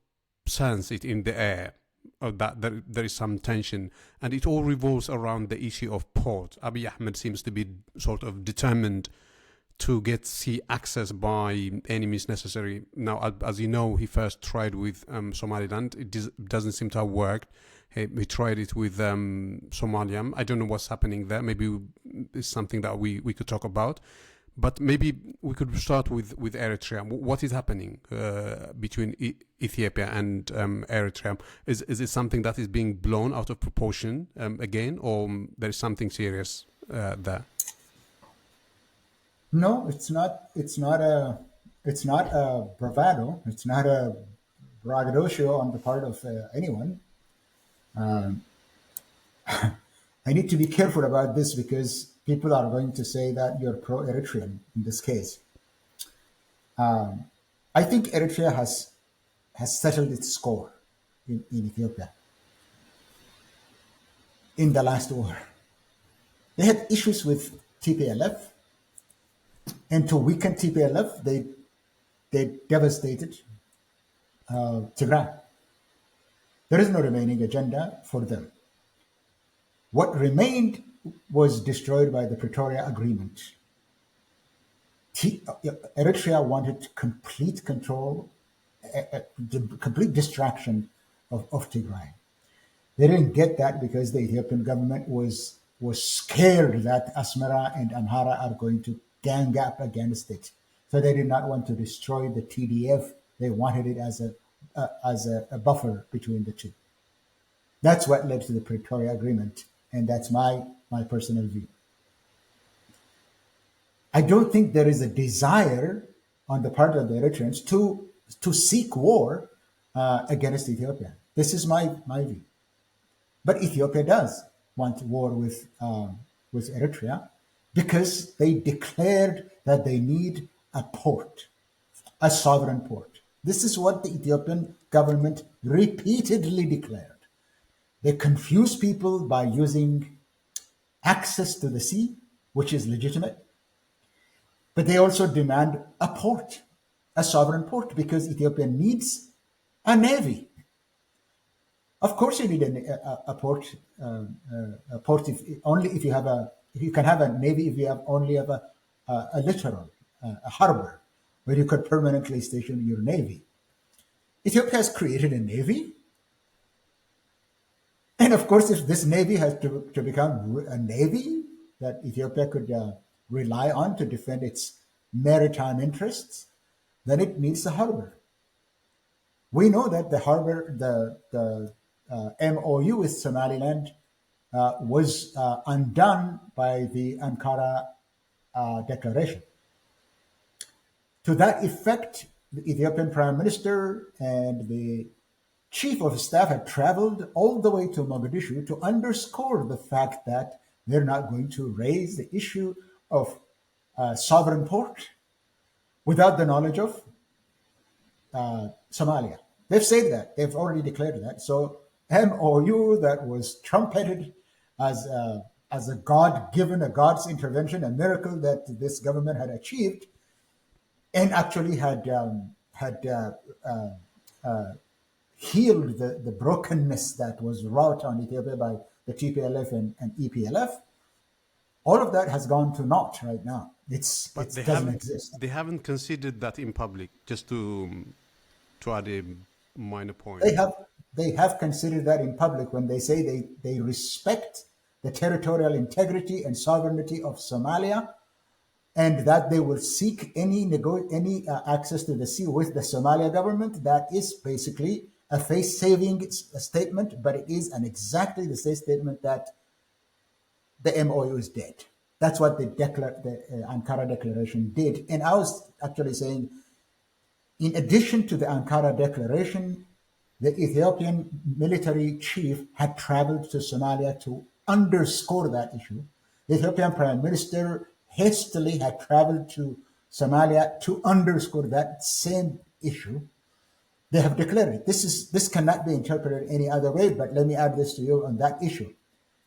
sense it in the air, that there is some tension, and it all revolves around the issue of port. Abiy Ahmed seems to be sort of determined to get sea access by any means necessary. Now, as you know, he first tried with Somaliland. It doesn't seem to have worked. He tried it with Somalia. I don't know what's happening there. Maybe it's something that we could talk about. But maybe we could start with Eritrea. What is happening between Ethiopia and Eritrea? Is it something that is being blown out of proportion again, or there is something serious there? No, it's not. It's not a. It's not a bravado. It's not a braggadocio on the part of anyone. I need to be careful about this because people are going to say that you're pro-Eritrean in this case. I think Eritrea has settled its score in Ethiopia in the last war. They had issues with TPLF, and to weaken TPLF, they devastated Tigray. There is no remaining agenda for them. What remained was destroyed by the Pretoria Agreement. Eritrea wanted complete control, complete distraction of Tigray. They didn't get that because the Ethiopian government was scared that Asmara and Amhara are going to gang up against it. So they did not want to destroy the TDF. They wanted it as a buffer between the two. That's what led to the Pretoria Agreement, and that's my personal view. I don't think there is a desire on the part of the Eritreans to seek war against Ethiopia. This is my view. But Ethiopia does want war with Eritrea because they declared that they need a port, a sovereign port. This is what the Ethiopian government repeatedly declared. They confuse people by using access to the sea, which is legitimate, but they also demand a port, a sovereign port, because Ethiopia needs a navy. Of course, you need a port. A port if you have you can have a navy if you only have a littoral, a harbor, where you could permanently station your navy. Ethiopia has created a navy, and of course, if this navy has to become a navy that Ethiopia could rely on to defend its maritime interests, then it needs a harbor. We know that the harbor, the MOU with Somaliland was undone by the Ankara declaration. To that effect, the Ethiopian Prime Minister and the Chief of Staff had traveled all the way to Mogadishu to underscore the fact that they're not going to raise the issue of sovereign port without the knowledge of Somalia. They've said that. They've already declared that. So MOU that was trumpeted as a God-given, a God's intervention, a miracle that this government had achieved, and actually had healed the brokenness that was wrought on Ethiopia by the TPLF and EPLF. All of that has gone to naught right now. It doesn't exist. They haven't considered that in public. Just to add a minor point. They have considered that in public when they say they respect the territorial integrity and sovereignty of Somalia, and that they will seek any access to the sea with the Somalia government. That is basically a face-saving statement, but it is exactly the same statement that the MOU is dead. That's what the Ankara declaration did. And I was actually saying, in addition to the Ankara declaration, the Ethiopian military chief had traveled to Somalia to underscore that issue. The Ethiopian prime minister hastily had traveled to Somalia to underscore that same issue. They have declared it. This cannot be interpreted any other way, but let me add this to you on that issue.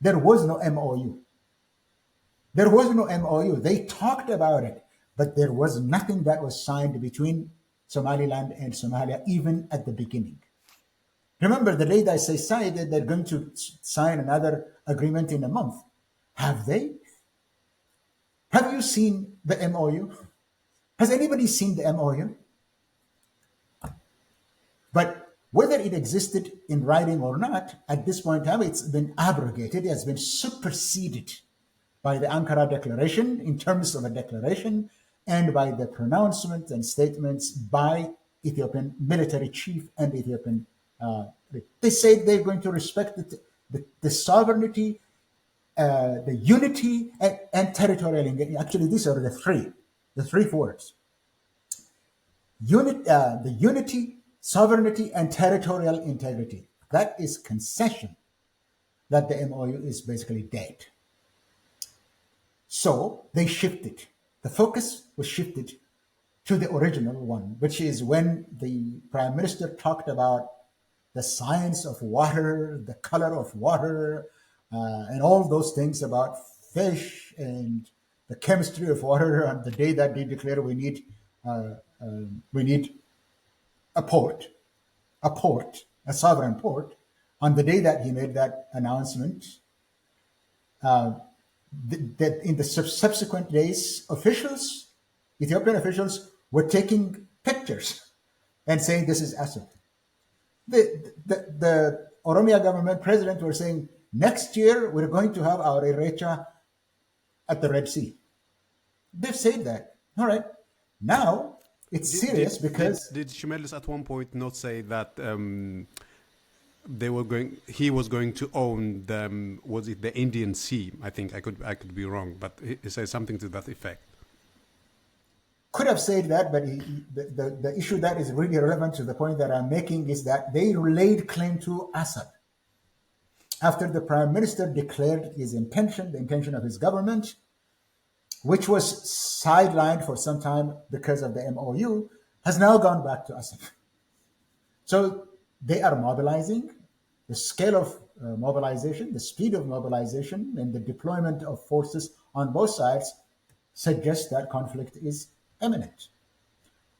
There was no MOU. There was no MOU. They talked about it, but there was nothing that was signed between Somaliland and Somalia, even at the beginning. Remember, the day they say signed, they're going to sign another agreement in a month. Have they? Have you seen the MOU? Has anybody seen the MOU? But whether it existed in writing or not, at this point in time, it's been abrogated, it has been superseded. by the Ankara Declaration in terms of a declaration, and by the pronouncements and statements by Ethiopian military chief and Ethiopian. They say they're going to respect the sovereignty, the unity, and territorial engagement. Actually, these are the three words: the unity, sovereignty, and territorial integrity. That is concession that the MOU is basically dead. So they shifted. The focus was shifted to the original one, which is when the prime minister talked about the science of water, the color of water, and all those things about fish and the chemistry of water. On the day that they declared we need a port, a sovereign port, on the day that he made that announcement, that in the subsequent days, Ethiopian officials were taking pictures and saying this is asset. The Oromia government president were saying next year we're going to have our Eritrea at the Red Sea. They've said that. All right. Now it's serious because did Shimelis at one point not say that he was going to own was it the Indian Sea? I think I could be wrong, but he said something to that effect. Could have said that, but the issue that is really relevant to the point that I'm making is that they laid claim to Assad. After the prime minister declared his intention, the intention of his government, which was sidelined for some time because of the MOU, has now gone back to Assad. So they are mobilizing. The scale of mobilization, the speed of mobilization, and the deployment of forces on both sides suggests that conflict is imminent.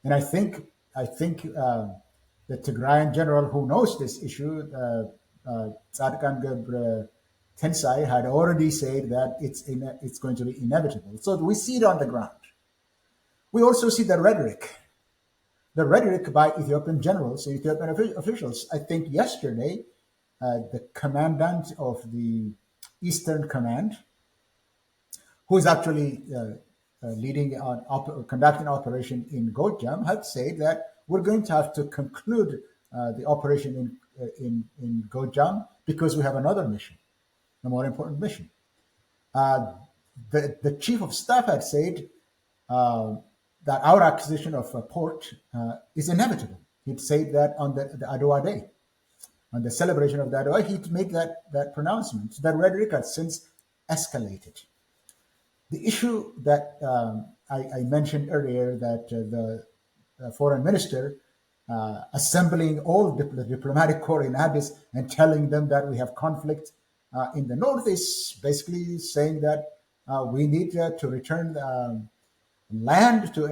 And I think the Tigrayan general who knows this issue, Tzadkan Gebre Tensai, had already said that it's going to be inevitable. So we see it on the ground. We also see the rhetoric by Ethiopian generals, Ethiopian officials. I think yesterday, the commandant of the Eastern Command, who is actually conducting operation in Gojam, had said that we're going to have to conclude the operation in Gojam because we have another mission, a more important mission. The chief of staff had said that our acquisition of a port is inevitable. He'd said that on the Adwa Day, on the celebration of the Adwa, he'd made that pronouncement. That rhetoric has since escalated. The issue that I mentioned earlier, that the foreign minister assembling all the diplomatic corps in Addis and telling them that we have conflict in the north, is basically saying that we need to return land to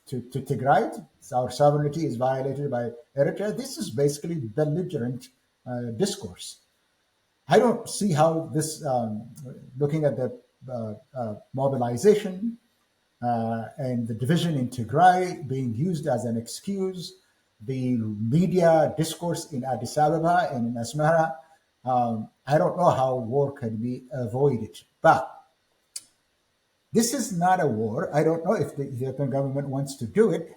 Tigray. Our sovereignty is violated by Eritrea. This is basically belligerent discourse. I don't see how this, looking at the mobilization and the division in Tigray being used as an excuse, the media discourse in Addis Ababa and in Asmara, I don't know how war can be avoided. But this is not a war. I don't know if the Ethiopian government wants to do it.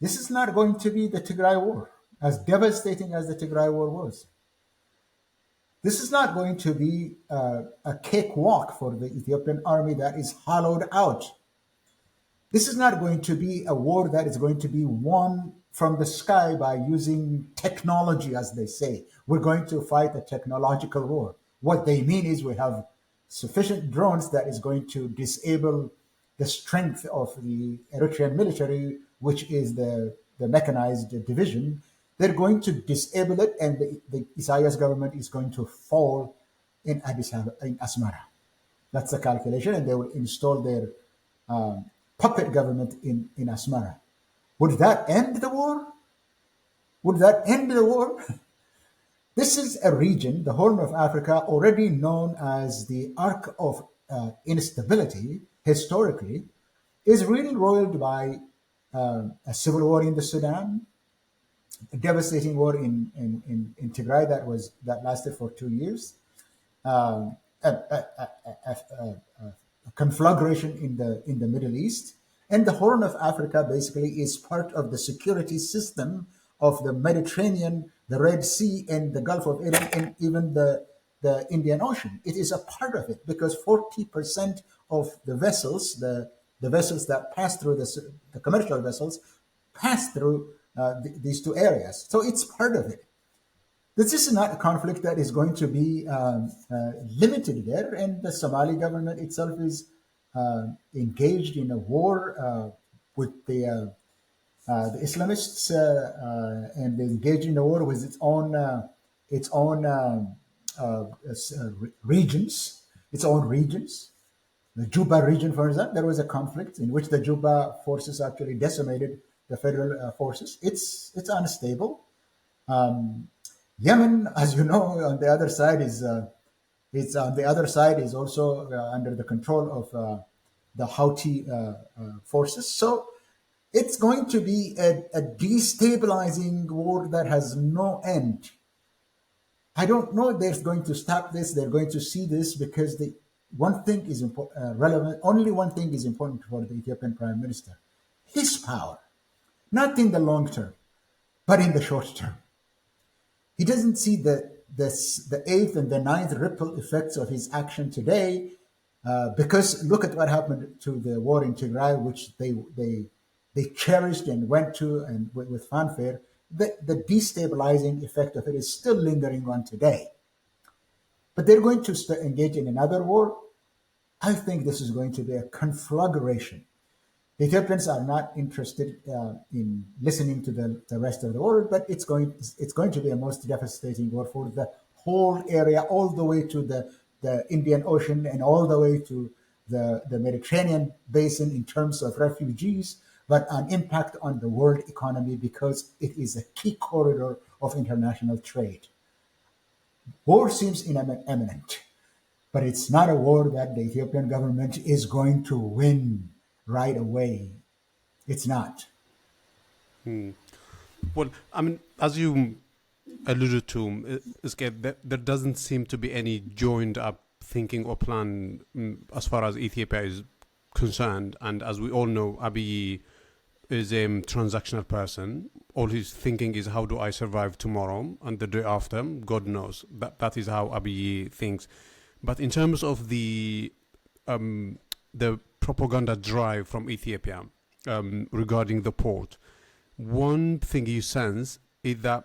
This is not going to be the Tigray war, as devastating as the Tigray war was. This is not going to be a cakewalk for the Ethiopian army that is hollowed out. This is not going to be a war that is going to be won from the sky by using technology, as they say. We're going to fight a technological war. What they mean is we have sufficient drones that is going to disable the strength of the Eritrean military, which is the mechanized division. They're going to disable it, and the Isaias government is going to fall in Asmara. That's the calculation, and they will install their puppet government in Asmara. Would that end the war? Would that end the war? This is a region, the Horn of Africa, already known as the Ark of Instability, historically, is really roiled by a civil war in the Sudan, a devastating war in Tigray that lasted for 2 years, a conflagration in the Middle East, and the Horn of Africa basically is part of the security system of the Mediterranean, the Red Sea, and the Gulf of Aden, and even the Indian Ocean. It is a part of it because 40% of the vessels, the vessels that pass through the commercial vessels, pass through these two areas. So it's part of it. This is not a conflict that is going to be limited there, and the Somali government itself is engaged in a war with the Islamists, and engaged in a war with its own regions, its own regions. The Juba region, for example, there was a conflict in which the Juba forces actually decimated the federal forces. It's unstable. Yemen, as you know, on the other side is also under the control of the Houthi forces. So it's going to be a destabilizing war that has no end. I don't know if they're going to stop this. They're going to see this because the one thing is relevant. Only one thing is important for the Ethiopian Prime Minister: his power, not in the long term, but in the short term. He doesn't see the eighth and the ninth ripple effects of his action today, because look at what happened to the war in Tigray, which they cherished and went to and with fanfare. The destabilizing effect of it is still lingering on today. But they're going to engage in another war. I think this is going to be a conflagration. The Ethiopians are not interested in listening to the rest of the world, but it's going to be a most devastating war for the whole area, all the way to the Indian Ocean and all the way to the Mediterranean basin in terms of refugees, but an impact on the world economy because it is a key corridor of international trade. War seems imminent, but it's not a war that the Ethiopian government is going to win right away. It's not. Well, I mean, as you alluded to, there doesn't seem to be any joined up thinking or plan as far as Ethiopia is concerned. And as we all know, Abiy is a transactional person. All he's thinking is, how do I survive tomorrow and the day after? God knows. That is how Abiy thinks. But in terms of the propaganda drive from Ethiopia regarding the port, one thing you sense is that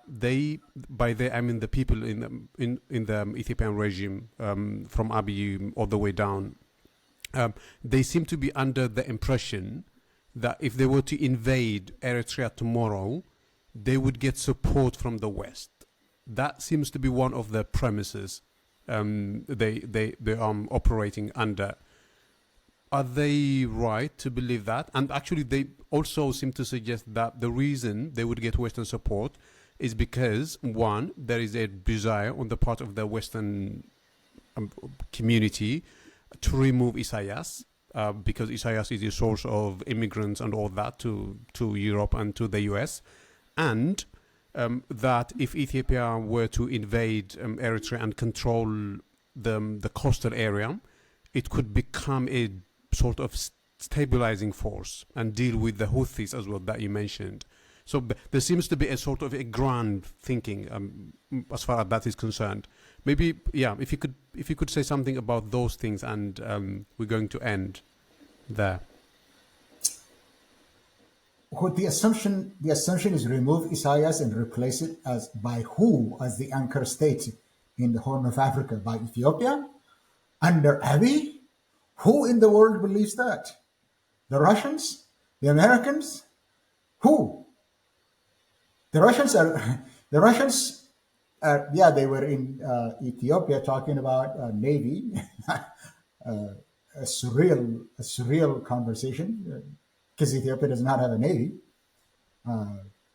by they I mean the people in the Ethiopian regime, from Abiy all the way down, they seem to be under the impression that if they were to invade Eritrea tomorrow, they would get support from the West. That seems to be one of the premises they are operating under. Are they right to believe that? And actually, they also seem to suggest that the reason they would get Western support is because, one, there is a desire on the part of the Western community to remove Isaias, because Isaias is a source of immigrants and all that to Europe and to the US. And that if Ethiopia were to invade Eritrea and control the coastal area, it could become a sort of stabilizing force and deal with the Houthis as well that you mentioned. So there seems to be a sort of a grand thinking as far as that is concerned. Maybe, yeah, if you could say something about those things, and we're going to end there. What the assumption is remove Isaias and replace it as by who as the anchor state in the Horn of Africa? By Ethiopia under Abiy? Who in the world believes that? The Russians? The Americans? Who? The Russians are, yeah, they were in Ethiopia talking about Navy, a surreal conversation, because Ethiopia does not have a Navy.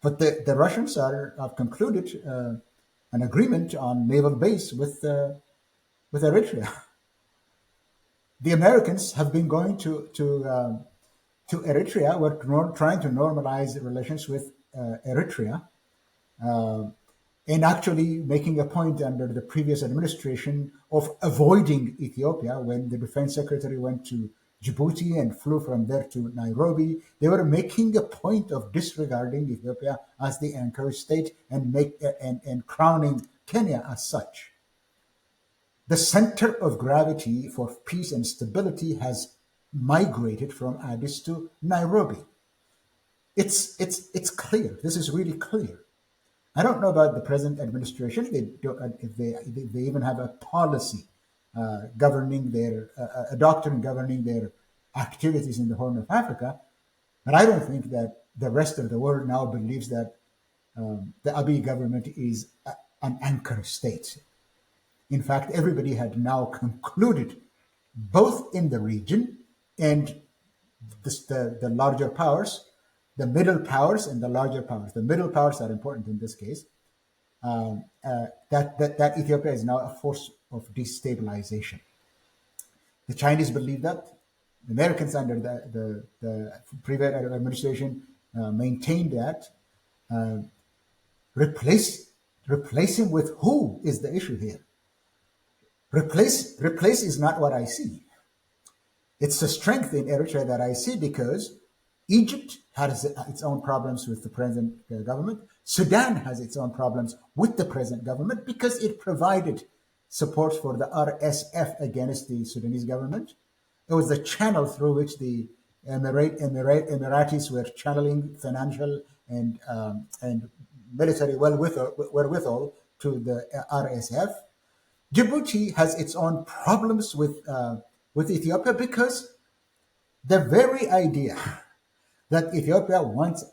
But the Russians have concluded an agreement on naval base with Eritrea. The Americans have been going to Eritrea. We're trying to normalize relations with Eritrea, and actually making a point under the previous administration of avoiding Ethiopia when the defense secretary went to Djibouti and flew from there to Nairobi. They were making a point of disregarding Ethiopia as the anchor state and crowning Kenya as such. The center of gravity for peace and stability has migrated from Addis to Nairobi. It's clear. This is really clear. I don't know about the present administration. They don't, if they even have a policy governing their a doctrine governing their activities in the Horn of Africa. But I don't think that the rest of the world now believes that the Abiy government is an anchor state. In fact, everybody had now concluded, both in the region and the larger powers, the middle powers and the larger powers. The middle powers are important in this case. That Ethiopia is now a force of destabilization. The Chinese believe that. The Americans under the previous administration maintained that. Replace him with who is the issue here? Replace is not what I see. It's the strength in Eritrea that I see because Egypt has its own problems with the present government. Sudan has its own problems with the present government because it provided support for the RSF against the Sudanese government. It was the channel through which the Emiratis were channeling financial and military wherewithal to the RSF. Djibouti has its own problems with Ethiopia because the very idea that Ethiopia wants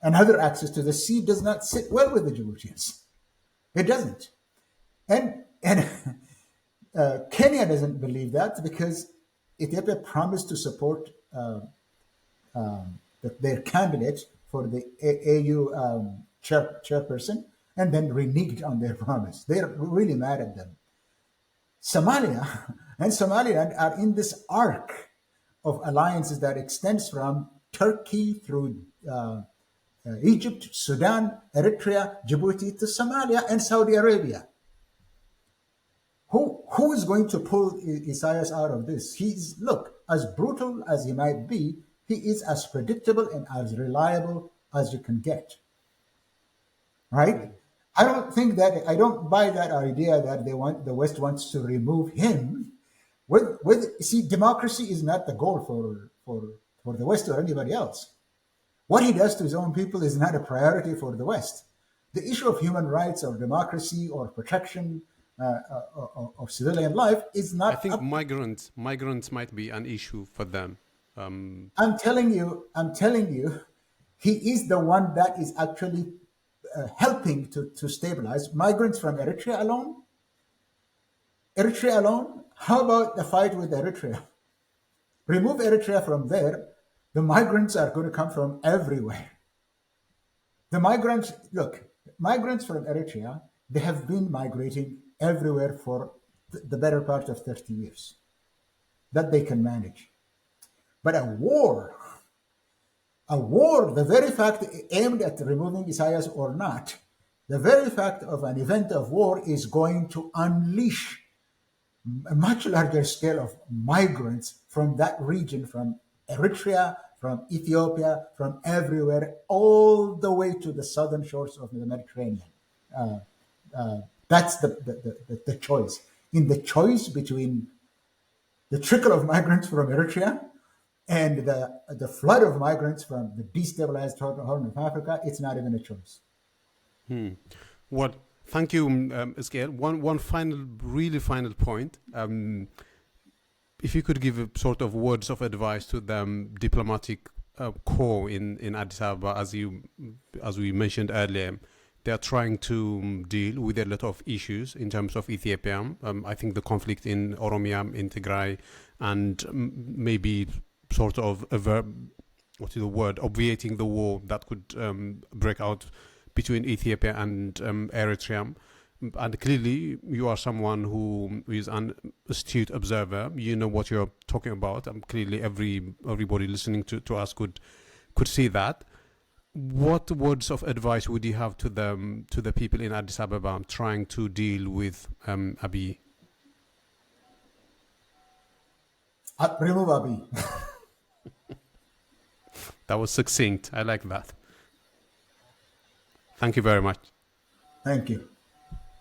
another access to the sea does not sit well with the Djiboutians. It doesn't. And Kenya doesn't believe that because Ethiopia promised to support their candidate for the AU chairperson and then reneged on their promise. They're really mad at them. Somalia and Somaliland are in this arc of alliances that extends from Turkey through Egypt, Sudan, Eritrea, Djibouti to Somalia and Saudi Arabia. Who is going to pull Isaias out of this? Look, as brutal as he might be, he is as predictable and as reliable as you can get. Right? I don't buy that idea that the West wants to remove him. See, democracy is not the goal for the West or anybody else. What he does to his own people is not a priority for the West. The issue of human rights or democracy or protection of civilian life is not. I think migrants might be an issue for them. I'm telling you, he is the one that is actually helping to stabilize migrants from Eritrea alone. How about the fight with Eritrea? Remove Eritrea from there, the migrants are going to come from everywhere. The migrants from Eritrea, they have been migrating everywhere for the better part of 30 years. That they can manage. But a war, the very fact aimed at removing Isaias or not, the very fact of an event of war is going to unleash a much larger scale of migrants from that region, from Eritrea, from Ethiopia, from everywhere, all the way to the southern shores of the Mediterranean. That's the choice. In the choice between the trickle of migrants from Eritrea and the flood of migrants from the destabilized Horn of Africa, it's not even a choice. Well, thank you, Ezekiel. One really final point. If you could give a sort of words of advice to the diplomatic corps in Addis Ababa, as we mentioned earlier, they are trying to deal with a lot of issues in terms of Ethiopia. I think the conflict in Oromia, in Tigray, and maybe sort of obviating the war that could break out between Ethiopia and Eritrea. And clearly, you are someone who is an astute observer. You know what you're talking about. Clearly, everybody listening to us could see that. what words of advice would you have to the people in Addis Ababa trying to deal with Abiy? Remove Abiy. That was succinct. I like that. Thank you very much. Thank you.